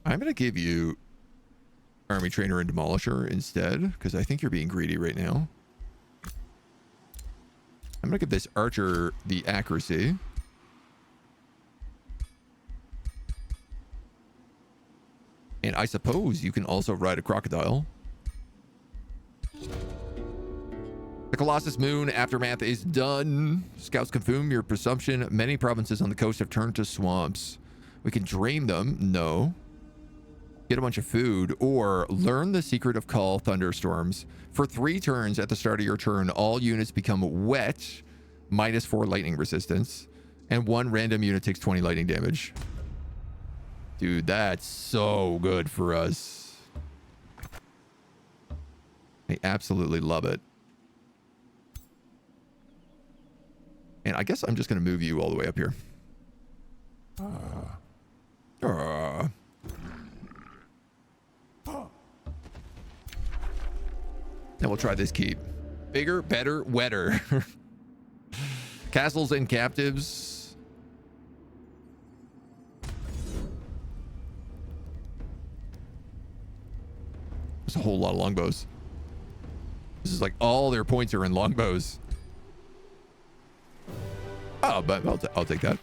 I'm going to give you Army Trainer and Demolisher instead, because I think you're being greedy right now. I'm going to give this Archer the Accuracy. And I suppose you can also ride a crocodile. The Colossus Moon Aftermath is done. Scouts confirm your presumption. Many provinces on the coast have turned to swamps. We can drain them. No. Get a bunch of food. Or learn the secret of call thunderstorms. For 3 turns at the start of your turn, all units become wet. -4 lightning resistance. And 1 random unit takes 20 lightning damage. Dude, that's so good for us. I absolutely love it. And I guess I'm just going to move you all the way up here. Now we'll try this keep. Bigger, better, wetter. Castles and captives. There's a whole lot of longbows. This is like all their points are in longbows. Oh, but I'll take that.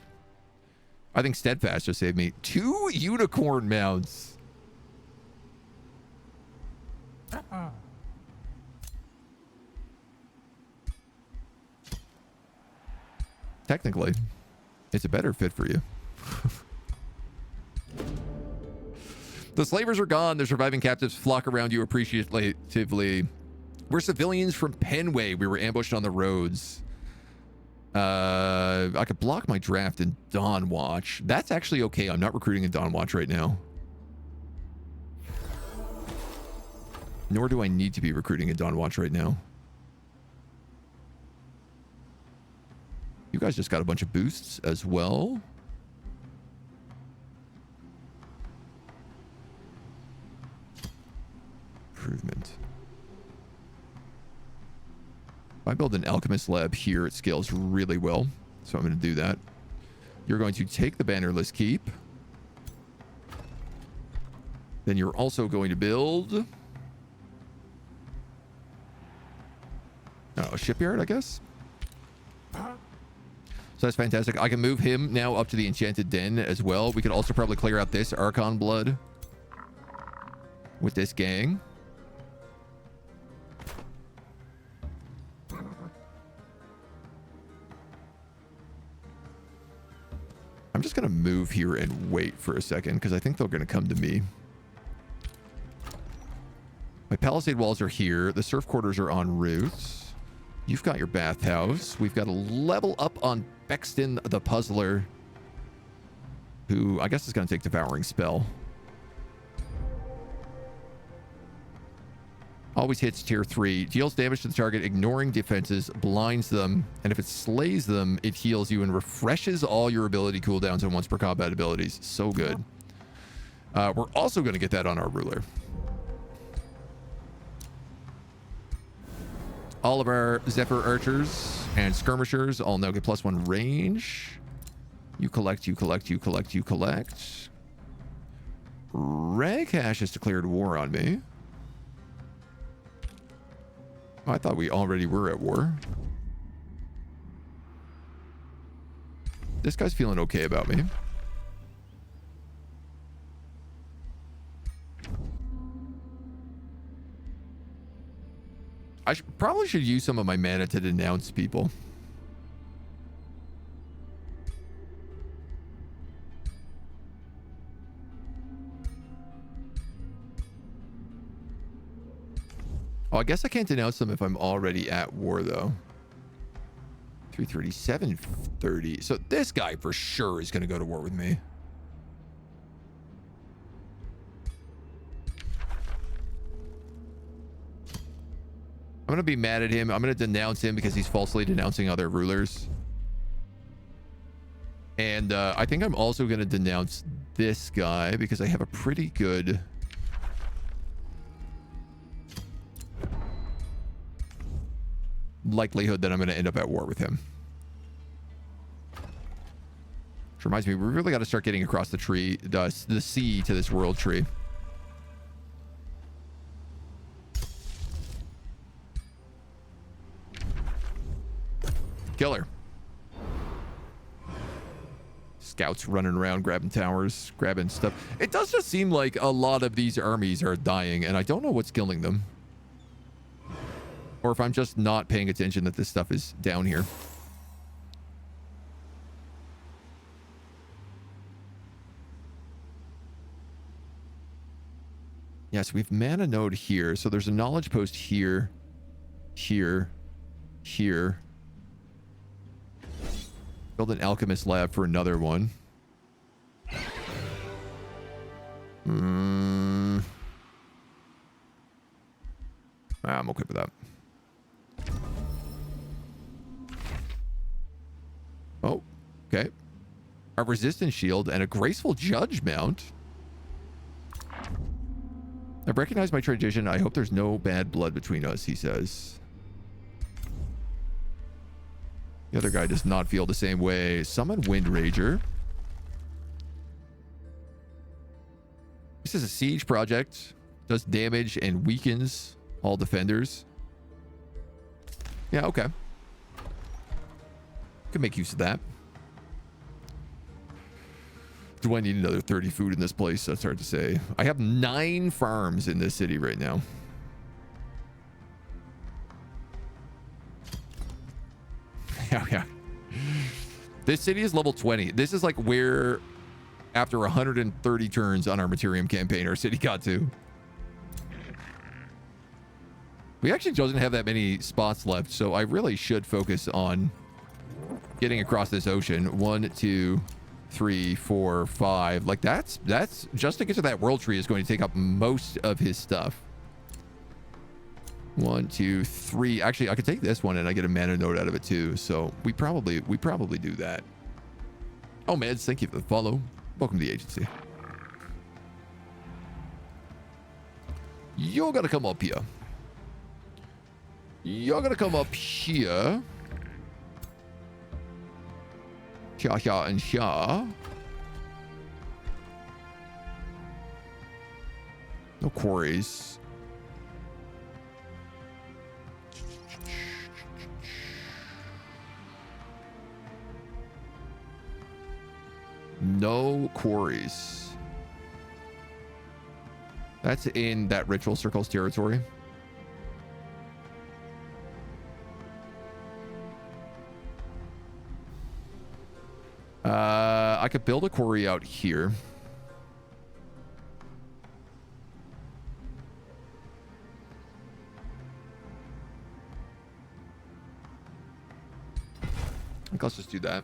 I think Steadfast just saved me 2 unicorn mounts. Technically, it's a better fit for you. The slavers are gone. The surviving captives flock around you appreciatively. We're civilians from Penway. We were ambushed on the roads. I could block my draft in Dawnwatch. That's actually okay. I'm not recruiting in Dawnwatch right now. Nor do I need to be recruiting in Dawnwatch right now. You guys just got a bunch of boosts as well. Improvement. If I build an alchemist lab here, it scales really well. So I'm going to do that. You're going to take the Bannerless Keep. Then you're also going to build a shipyard, I guess. So that's fantastic. I can move him now up to the Enchanted Den as well. We could also probably clear out this Archon Blood with this gang. I'm just going to move here and wait for a second because I think they're going to come to me. My palisade walls are here. The surf quarters are en route. You've got your bathhouse. We've got a level up on Bexton the Puzzler, who I guess is going to take Devouring Spell. Always hits tier 3. Deals damage to the target, ignoring defenses, blinds them, and if it slays them, it heals you and refreshes all your ability cooldowns and once per combat abilities. So good. We're also going to get that on our ruler. All of our Zephyr Archers and Skirmishers all now get +1 range. You collect, you collect, you collect, you collect. Raghash has declared war on me. I thought we already were at war. This guy's feeling okay about me. I probably should use some of my mana to denounce people. Oh, I guess I can't denounce them if I'm already at war, though. 330, 730. So this guy for sure is going to go to war with me. I'm going to be mad at him. I'm going to denounce him because he's falsely denouncing other rulers. And I think I'm also going to denounce this guy because I have a pretty good... likelihood that I'm going to end up at war with him. Which reminds me, we really got to start getting across the tree, the sea to this world tree. Killer. Scouts running around, grabbing towers, grabbing stuff. It does just seem like a lot of these armies are dying, and I don't know what's killing them. Or if I'm just not paying attention that this stuff is down here. Yes, we have mana node here. So there's a knowledge post here, here, here. Build an alchemist lab for another one. I'm okay with that. Oh, okay. A resistance shield and a graceful judge mount. I've recognized my tradition. I hope there's no bad blood between us, he says. The other guy does not feel the same way. Summon Wind Rager. This is a siege project. Does damage and weakens all defenders. Yeah, okay. Could make use of that. Do I need another 30 food in this place? That's hard to say. I have 9 farms in this city right now. Yeah. This city is level 20. This is like where, after 130 turns on our Materium campaign, our city got to. We actually doesn't have that many spots left, so I really should focus on getting across this ocean. 1, 2, 3, 4, 5. Like that's just to get to that world tree is going to take up most of his stuff. 1, 2, 3. Actually, I could take this one and I get a mana node out of it too. So we probably do that. Oh, Mads, thank you for the follow. Welcome to the agency. You're gonna come up here. You're gonna come up here. Here and here. No quarries. No quarries. That's in that Ritual Circles territory. I could build a quarry out here. think let's just do that.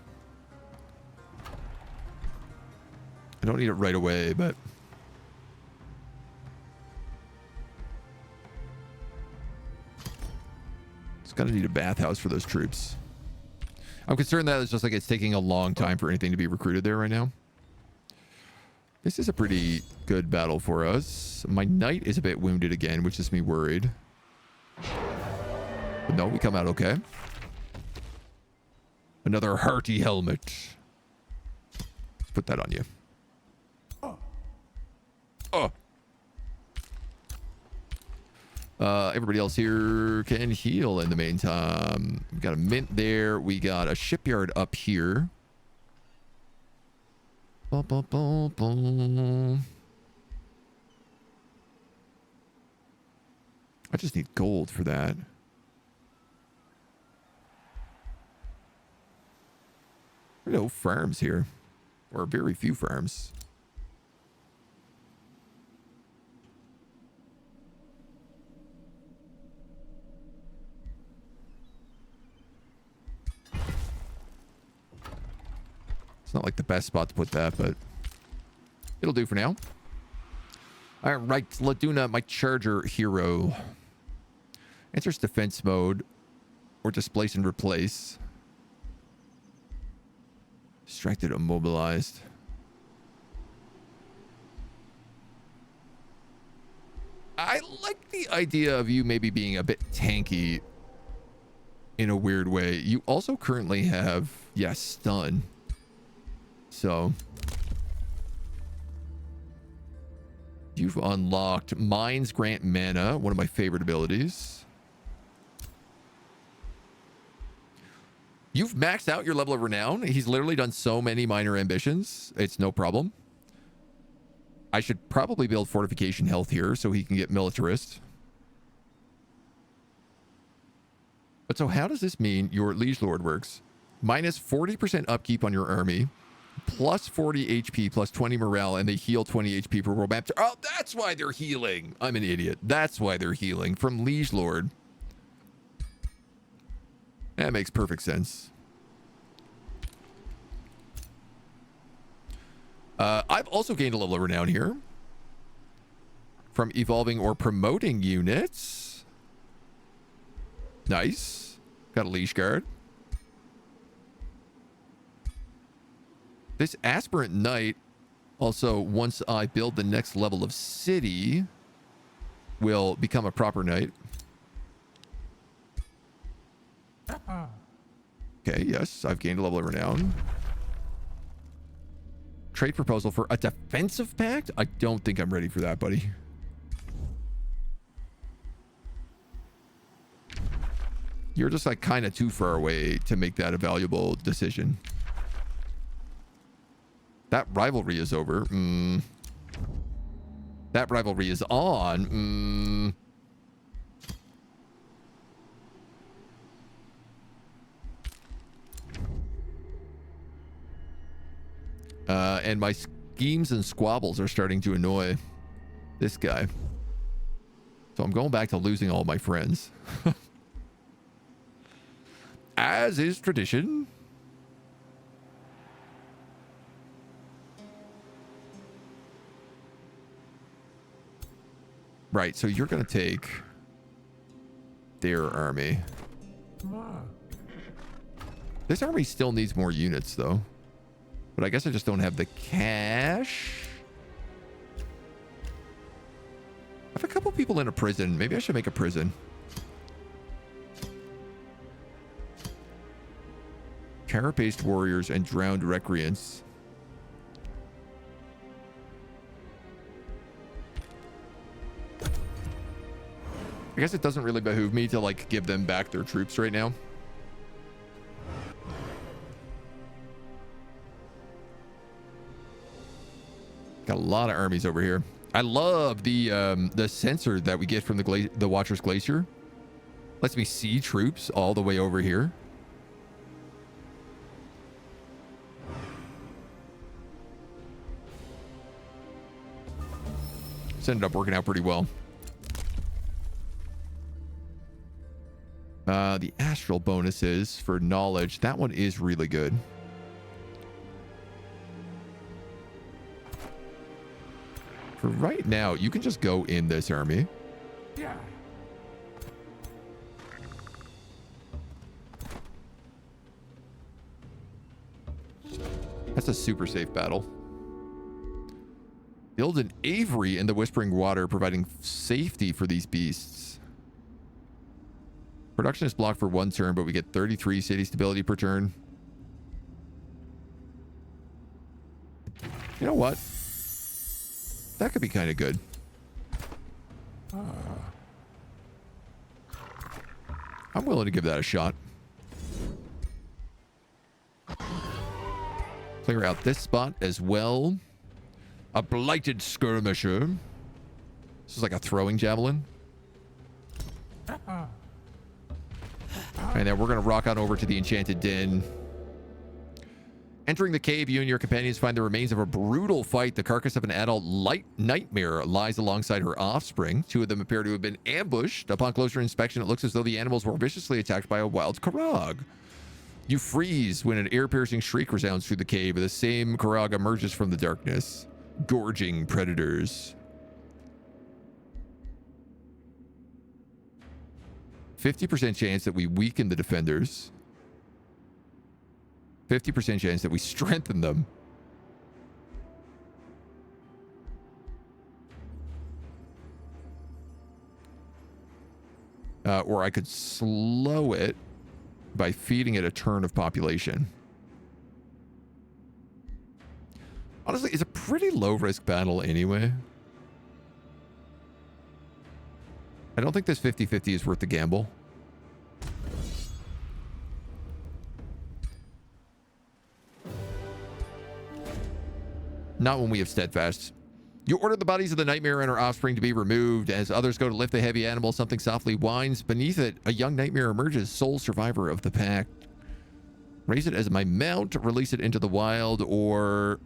I don't need it right away, but it's gonna need a bathhouse for those troops. I'm concerned that it's just like it's taking a long time for anything to be recruited there right now. This is a pretty good battle for us. My knight is a bit wounded again, which is me worried. But no, we come out okay. Another hearty helmet. Let's put that on you. Oh. Everybody else here can heal in the meantime. We got a mint there. We got a shipyard up here. Bum, bum, bum, bum. I just need gold for that. There are no farms here, or very few farms. It's not like the best spot to put that, but it'll do for now. All right, Laduna, my charger hero. Enters defense mode or displace and replace. Distracted, immobilized. I like the idea of you maybe being a bit tanky in a weird way. You also currently have, yes, stun. So you've unlocked Mines Grant Mana, one of my favorite abilities. You've maxed out your level of renown. He's literally done so many minor ambitions. It's no problem. I should probably build fortification health here so he can get militarist. But so how does this mean your liege lord works? Minus 40% upkeep on your army. Plus 40 HP, plus 20 morale, and they heal 20 HP per roll map. Oh, that's why they're healing. I'm an idiot. That's why they're healing from Liege Lord. That makes perfect sense. I've also gained a level of renown here from evolving or promoting units. Nice. Got a Liege Guard. This aspirant knight also, once I build the next level of city, will become a proper knight. Okay, yes, I've gained a level of renown. Trade proposal for a defensive pact? I don't think I'm ready for that, buddy. You're just like kind of too far away to make that a valuable decision. That rivalry is over. That rivalry is on. And my schemes and squabbles are starting to annoy this guy. So I'm going back to losing all my friends. As is tradition. Right, so you're going to take their army. This army still needs more units, though. But I guess I just don't have the cash. I have a couple people in a prison. Maybe I should make a prison. Carapace warriors and drowned recreants. I guess it doesn't really behoove me to like give them back their troops right now. Got a lot of armies over here. I love the sensor that we get from the Watcher's Glacier. Lets me see troops all the way over here. This ended up working out pretty well. The astral bonuses for knowledge. That one is really good. For right now, you can just go in this army. Yeah. That's a super safe battle. Build an Avery in the Whispering Water, providing safety for these beasts. Production is blocked for 1 turn, but we get 33 city stability per turn. You know what? That could be kind of good. I'm willing to give that a shot. Clear out this spot as well. A blighted skirmisher. This is like a throwing javelin. And then we're going to rock on over to the Enchanted Den. Entering the cave, you and your companions find the remains of a brutal fight. The carcass of an adult nightmare lies alongside her offspring. 2 of them appear to have been ambushed. Upon closer inspection, it looks as though the animals were viciously attacked by a wild Karag. You freeze when an ear-piercing shriek resounds through the cave. The same Karag emerges from the darkness, gorging predators. 50% chance that we weaken the defenders. 50% chance that we strengthen them. Or I could slow it by feeding it a turn of population. Honestly, it's a pretty low-risk battle anyway. I don't think this 50-50 is worth the gamble. Not when we have steadfast. You order the bodies of the nightmare and her offspring to be removed. As others go to lift the heavy animal, something softly whines. Beneath it, a young nightmare emerges, sole survivor of the pack. Raise it as my mount, release it into the wild, or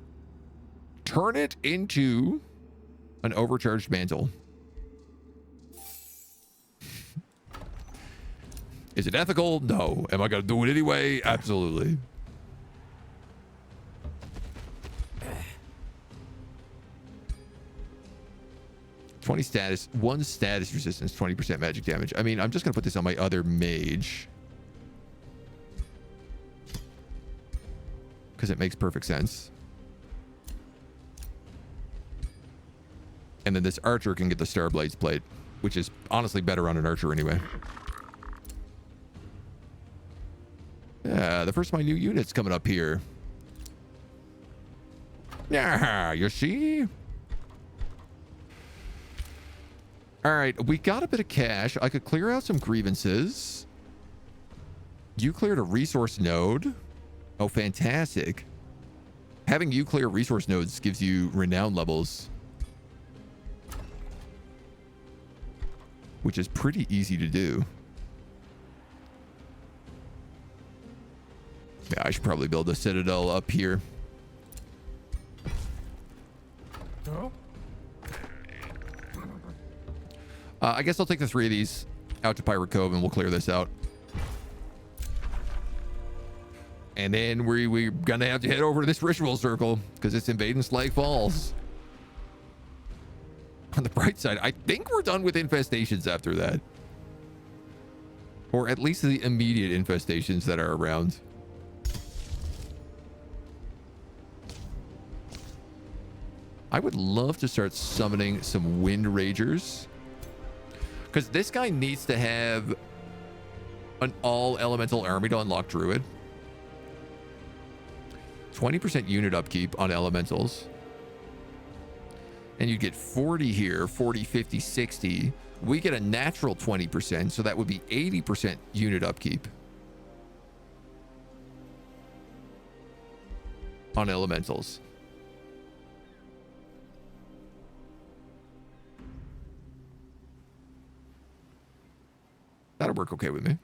turn it into an overcharged mantle. Is it ethical? No. Am I going to do it anyway? Absolutely. One status resistance, 20% magic damage. I mean, I'm just going to put this on my other mage. Because it makes perfect sense. And then this archer can get the Starblade's plate, which is honestly better on an archer anyway. Yeah, the first of my new units coming up here. Yeah, you see? All right, we got a bit of cash. I could clear out some grievances. You cleared a resource node. Oh, fantastic. Having you clear resource nodes gives you renown levels, which is pretty easy to do. Yeah, I should probably build a citadel up here. Oh. I guess I'll take the 3 of these out to Pirate Cove and we'll clear this out. And then we're gonna have to head over to this ritual circle because it's invading Slag Falls. On the bright side, I think we're done with infestations after that. Or at least the immediate infestations that are around. I would love to start summoning some Wind Ragers. Because this guy needs to have an all-elemental army to unlock Druid. 20% unit upkeep on elementals. And you get 40 here, 40, 50, 60. We get a natural 20%, so that would be 80% unit upkeep on elementals. That'll work okay with me.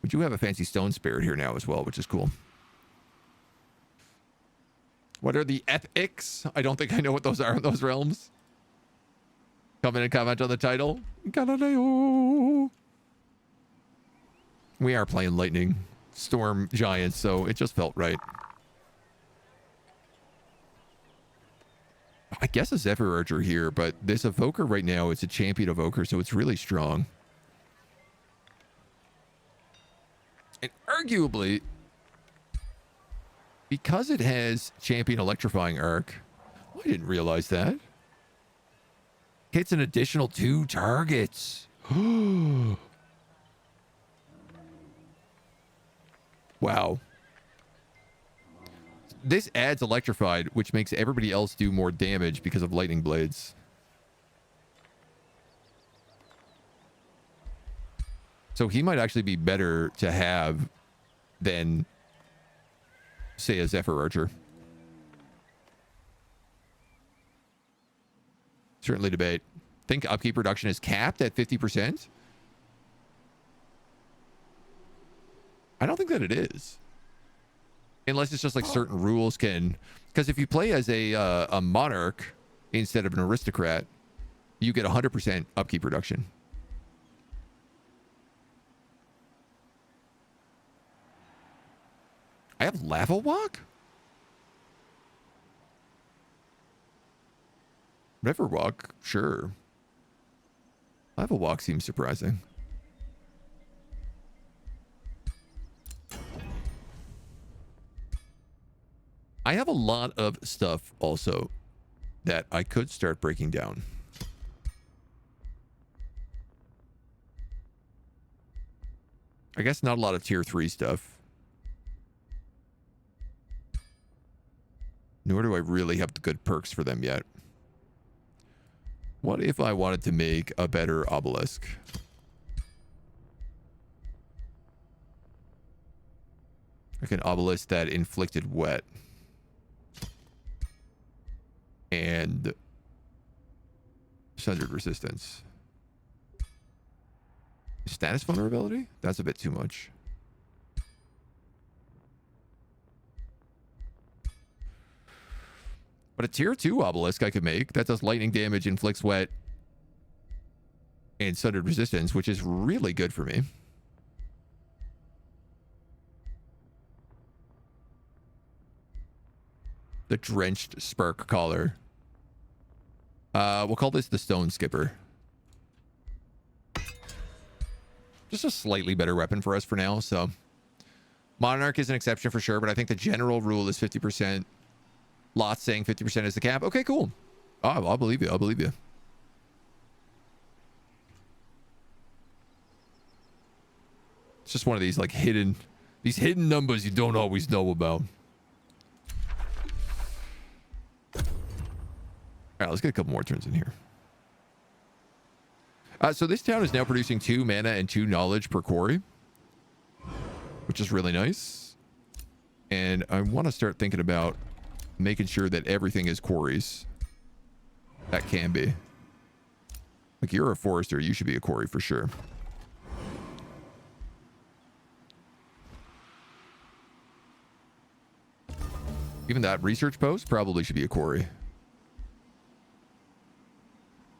We do have a fancy stone spirit here now as well, which is cool. What are the epics? I don't think I know what those are in those realms. Come in and comment on the title. Galileo. We are playing lightning storm giants, so it just felt right. I guess a Zephyr Archer here, but this Evoker right now, it's a champion Evoker, so it's really strong. And arguably, because it has champion Electrifying Arc, I didn't realize that. Hits an additional 2 targets. Wow. This adds Electrified, which makes everybody else do more damage because of lightning blades. So he might actually be better to have than, say, a Zephyr Archer. Certainly debate. Think upkeep reduction is capped at 50%? I don't think that it is. Unless it's just like certain rules can... Because if you play as a monarch instead of an aristocrat, you get 100% upkeep reduction. I have Lava Walk? River Walk? Sure. Lava Walk seems surprising. I have a lot of stuff also that I could start breaking down. I guess not a lot of tier 3 stuff. Nor do I really have the good perks for them yet. What if I wanted to make a better obelisk? Like an obelisk that inflicted wet. And sundered resistance. Status vulnerability? That's a bit too much. But a tier 2 obelisk I could make that does lightning damage, inflicts wet, and sundered resistance, which is really good for me. The drenched spark collar. We'll call this the stone skipper. Just a slightly better weapon for us for now, so. Monarch is an exception for sure, but I think the general rule is 50%. Lots saying 50% is the cap. Okay, cool. Oh, I'll believe you. I'll believe you. It's just one of these like hidden numbers you don't always know about. All right, let's get a couple more turns in here. So this town is now producing 2 mana and 2 knowledge per quarry, which is really nice. And I want to start thinking about making sure that everything is quarries. That can be. Like, you're a forester, you should be a quarry for sure. Even that research post probably should be a quarry.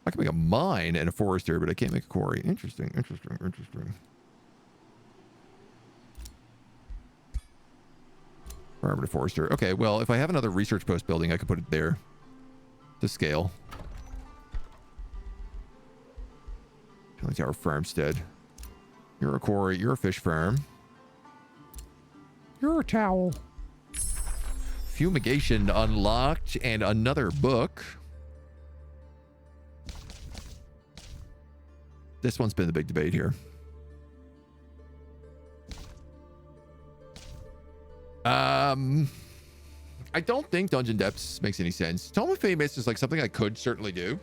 I can make a mine and a forester, but I can't make a quarry. Interesting, interesting, interesting. Farmer to forester. Okay, well, if I have another research post building, I could put it there to scale. Kelly Tower Farmstead. You're a quarry. You're a fish farm. You're a towel. Fumigation unlocked and another book. This one's been the big debate here. I don't think Dungeon Depths makes any sense. Tome of Famous is like something I could certainly do.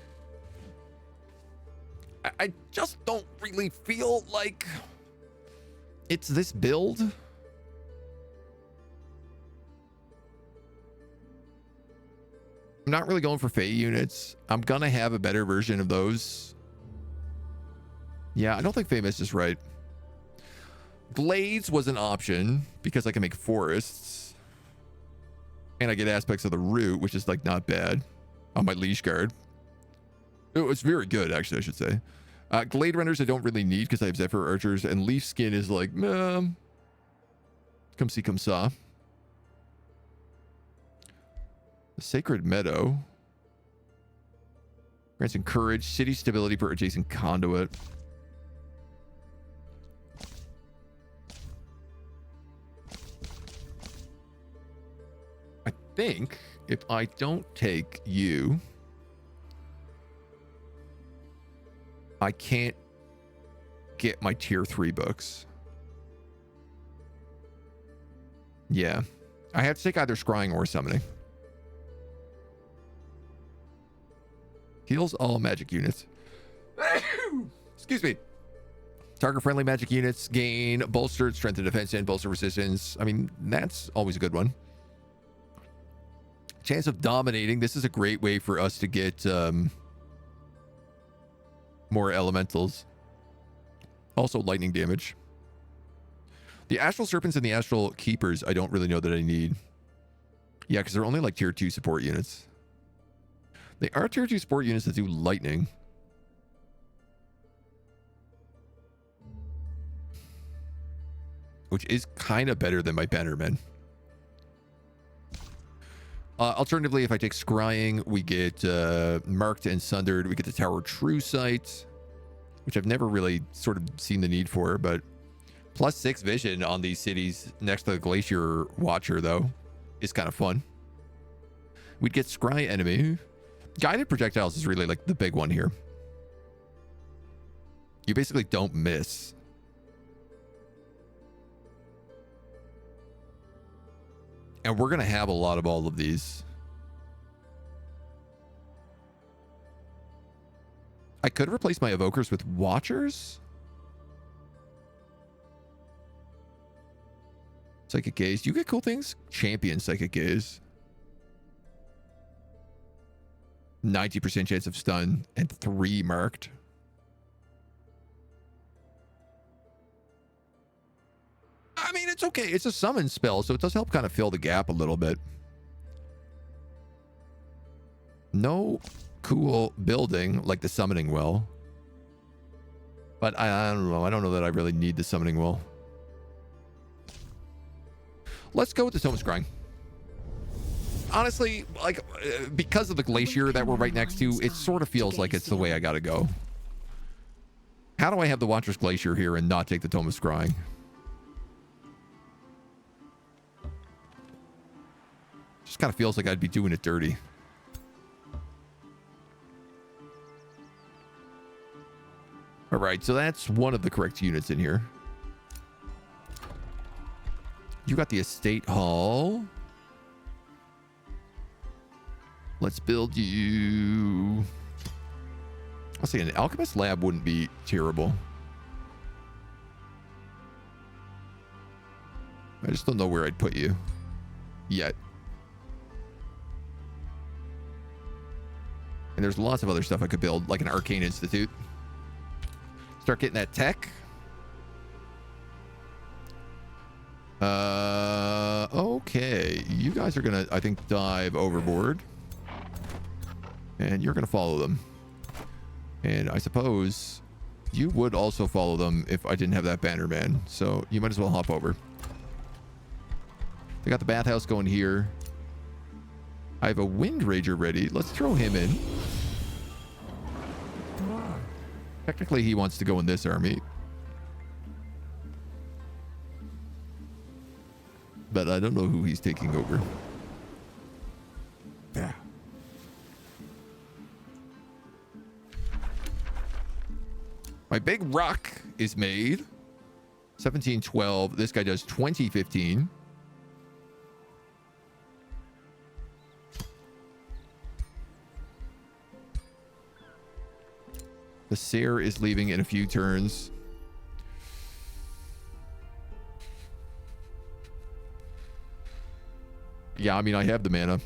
I just don't really feel like it's this build. I'm not really going for Fae units. I'm gonna have a better version of those. Yeah, I don't think Famous is right. Blades was an option because I can make forests. And I get aspects of the root, which is like not bad on my Leash Guard. It was very good, actually, I should say. Glade Runners I don't really need because I have Zephyr Archers, and Leaf Skin is like, come see, come saw. The Sacred Meadow. Grants encourage city stability per adjacent conduit. I think if I don't take you, I can't get my tier 3 books. Yeah. I have to take either scrying or summoning. Heals all magic units. Excuse me. Target friendly magic units gain bolstered strength and defense and bolster resistance. I mean, that's always a good one. Chance of dominating. This is a great way for us to get more elementals. Also lightning damage. The Astral Serpents and the Astral Keepers, I don't really know that I need. Yeah, because they're only like tier 2 support units. They are tier 2 support units that do lightning. Which is kind of better than my Bannermen. Alternatively, if I take Scrying, we get Marked and Sundered. We get the Tower True Sight, which I've never really sort of seen the need for, but +6 vision on these cities next to the Glacier Watcher, though, is kind of fun. We'd get Scry Enemy. Guided Projectiles is really like the big one here. You basically don't miss. And we're going to have a lot of all of these. I could replace my Evokers with Watchers. Psychic Gaze. You get cool things. Champion Psychic Gaze. 90% chance of stun and 3 marked. I mean, it's okay. It's a summon spell, so it does help kind of fill the gap a little bit. No cool building like the summoning well. But I don't know. I don't know that I really need the summoning well. Let's go with the Tome of Scrying. Honestly, like, because of the glacier that we're right next to, it sort of feels like it's the way I gotta go. How do I have the Watcher's Glacier here and not take the Tome of Scrying? Just kind of feels like I'd be doing it dirty. All right, so that's one of the correct units in here. You got the Estate Hall. Let's build you. I'll say an Alchemist Lab wouldn't be terrible. I just don't know where I'd put you yet. And there's lots of other stuff I could build, like an Arcane Institute. Start getting that tech. Okay. You guys are gonna, I think, dive overboard. And you're gonna follow them. And I suppose you would also follow them if I didn't have that Bannerman. So you might as well hop over. They got the bathhouse going here. I have a Wind Rager ready. Let's throw him in. Technically, he wants to go in this army. But I don't know who he's taking over. Yeah. My big rock is made. 1712. This guy does 2015. The Seer is leaving in a few turns. Yeah, I mean, I have the mana.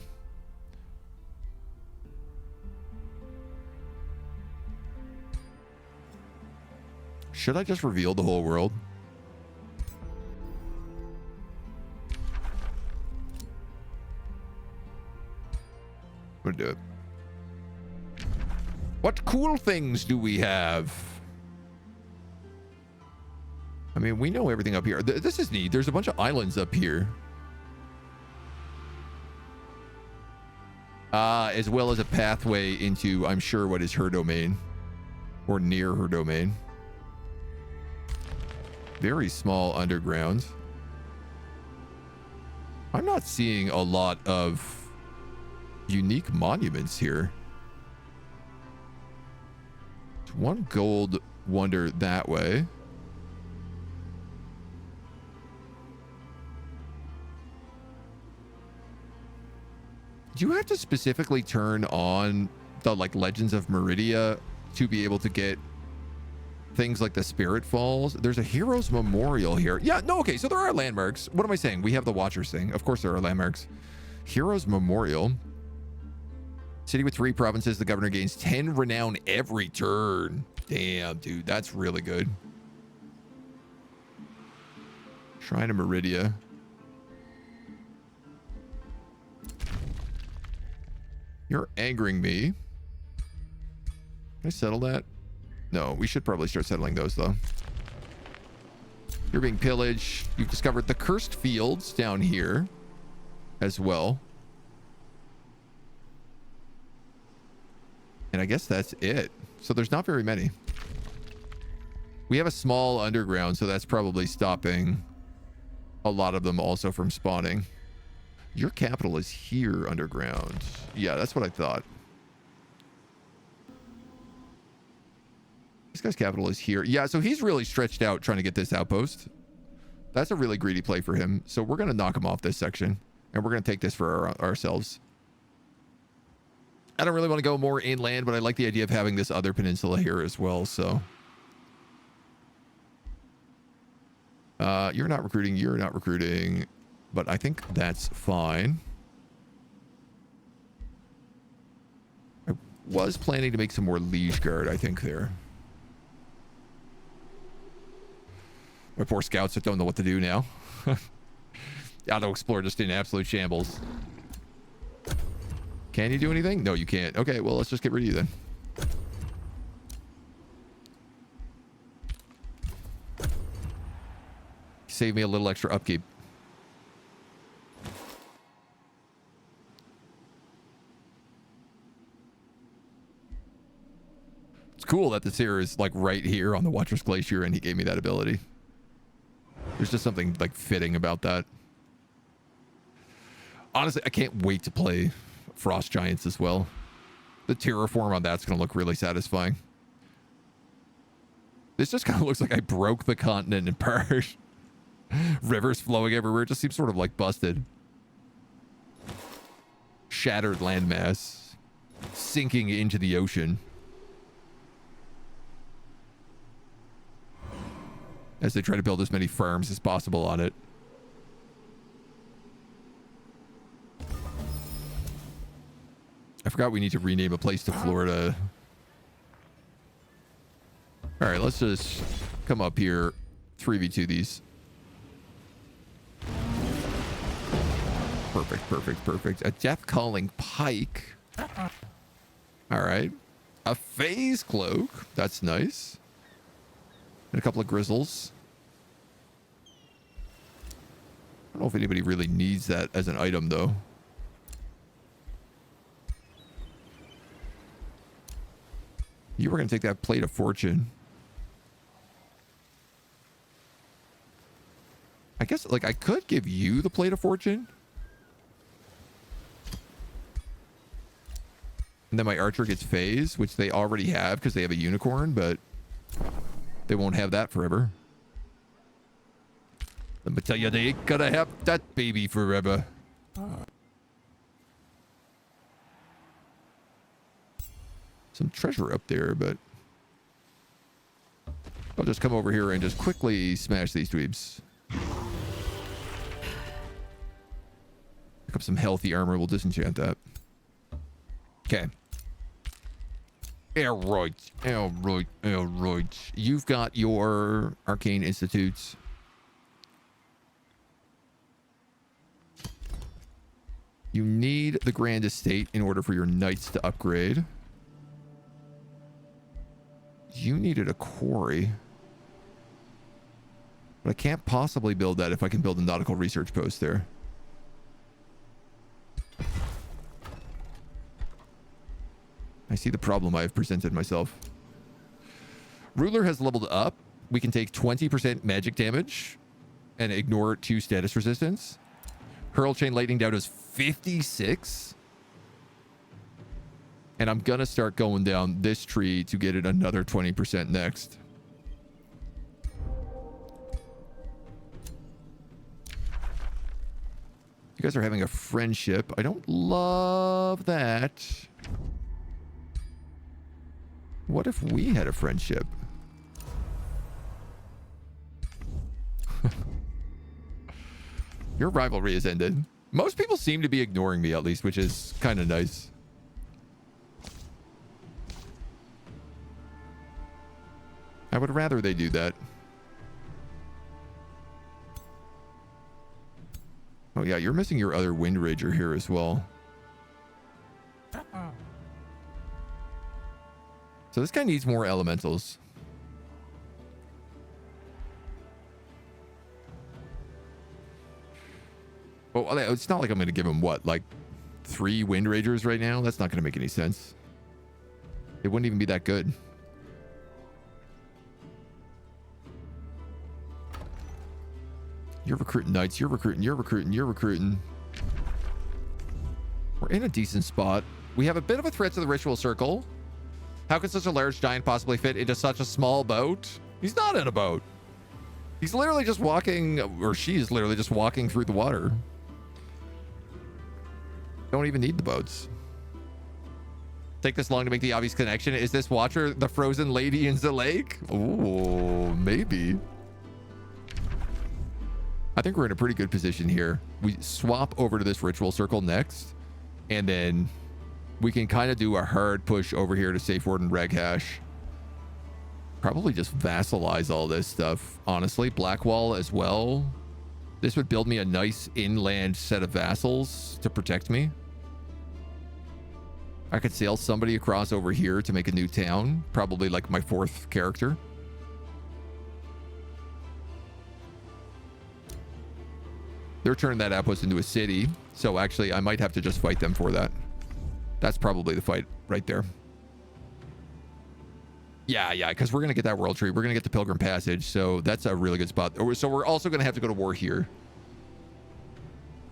Should I just reveal the whole world? I'm gonna do it. What cool things do we have? I mean, we know everything up here. This is neat. There's a bunch of islands up here. As well as a pathway into, I'm sure, what is her domain. Or near her domain. Very small underground. I'm not seeing a lot of unique monuments here. One gold wonder that way. Do you have to specifically turn on the like Legends of Meridia to be able to get things like the Spirit Falls? There's a Heroes Memorial here. Yeah, no, okay, so there are landmarks. What am I saying? We have the Watchers thing. Of course there are landmarks. Heroes Memorial. City with 3 provinces. The governor gains 10 renown every turn. Damn, dude, that's really good. Shrine of Meridia. You're angering me. Can I settle that? No, we should probably start settling those, though. You're being pillaged. You've discovered the cursed fields down here as well. And I guess that's it. So there's not very many. We have a small underground, so that's probably stopping a lot of them also from spawning. Your capital is here underground. Yeah, that's what I thought. This guy's capital is here. Yeah, so he's really stretched out trying to get this outpost. That's a really greedy play for him. So we're going to knock him off this section. And we're going to take this for ourselves. I don't really want to go more inland, but I like the idea of having this other peninsula here as well, so. You're not recruiting. You're not recruiting. But I think that's fine. I was planning to make some more liege guard, I think, there. My poor scouts that don't know what to do now. Auto Explorer just in absolute shambles. Can you do anything? No, you can't. Okay, well, let's just get rid of you then. Save me a little extra upkeep. It's cool that this here is like right here on the Watcher's Glacier and he gave me that ability. There's just something like fitting about that. Honestly, I can't wait to play Frost Giants as well. The terraform on that's going to look really satisfying. This just kind of looks like I broke the continent in part. Rivers flowing everywhere. It just seems sort of like busted. Shattered landmass sinking into the ocean. As they try to build as many farms as possible on it. I forgot we need to rename a place to Florida. All right, let's just come up here. 3v2 these. Perfect, perfect, perfect. A Death Calling Pike. All right. A Phase Cloak. That's nice. And a couple of Grizzles. I don't know if anybody really needs that as an item, though. You were going to take that Plate of Fortune. I guess, like, I could give you the Plate of Fortune. And then my Archer gets Phase, which they already have because they have a Unicorn, but they won't have that forever. Let me tell you, they ain't gonna have that baby forever. Some treasure up there, but I'll just come over here and just quickly smash these dweebs. Pick up some healthy armor. We'll disenchant that. Okay. Alright. You've got your Arcane Institutes. You need the Grand Estate in order for your knights to upgrade. You needed a quarry. But I can't possibly build that if I can build a nautical research post there. I see the problem I have presented myself. Ruler has leveled up. We can take 20% magic damage and ignore 2 status resistance. Hurl Chain Lightning down to 56. And I'm going to start going down this tree to get it another 20% next. You guys are having a friendship. I don't love that. What if we had a friendship? Your rivalry has ended. Most people seem to be ignoring me, at least, which is kind of nice. I would rather they do that. Oh yeah, you're missing your other Wind Rager here as well. So this guy needs more elementals. Well, it's not like I'm going to give him, what, like 3 Wind Ragers right now? That's not going to make any sense. It wouldn't even be that good. You're recruiting knights. You're recruiting. You're recruiting. You're recruiting. We're in a decent spot. We have a bit of a threat to the ritual circle. How could such a large giant possibly fit into such a small boat? He's not in a boat. He's literally just walking, or she's literally just walking through the water. Don't even need the boats. Take this long to make the obvious connection. Is this Watcher the frozen lady in the lake? Oh, maybe. I think we're in a pretty good position here. We swap over to this ritual circle next, and then we can kind of do a hard push over here to Safe Word and Reg Hash. Probably just vassalize all this stuff, honestly. Blackwall as well. This would build me a nice inland set of vassals to protect me. I could sail somebody across over here to make a new town. Probably like my 4th character. They're turning that outpost into a city. So actually, I might have to just fight them for that. That's probably the fight right there. Yeah, because we're going to get that world tree. We're going to get the Pilgrim Passage. So that's a really good spot. So we're also going to have to go to war here.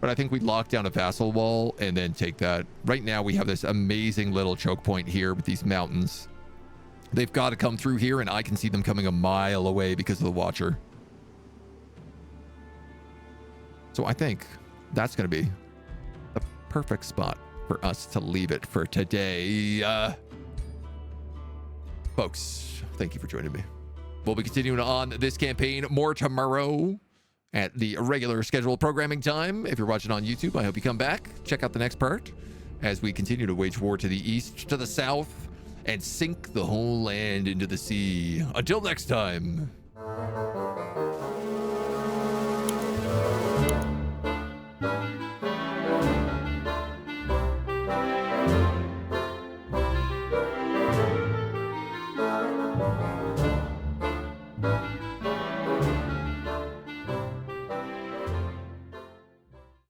But I think we lock down a vassal wall and then take that. Right now, we have this amazing little choke point here with these mountains. They've got to come through here, and I can see them coming a mile away because of the Watcher. So I think that's going to be the perfect spot for us to leave it for today. Folks, thank you for joining me. We'll be continuing on this campaign more tomorrow at the regular scheduled programming time. If you're watching on YouTube, I hope you come back. Check out the next part as we continue to wage war to the east, to the south, and sink the whole land into the sea. Until next time.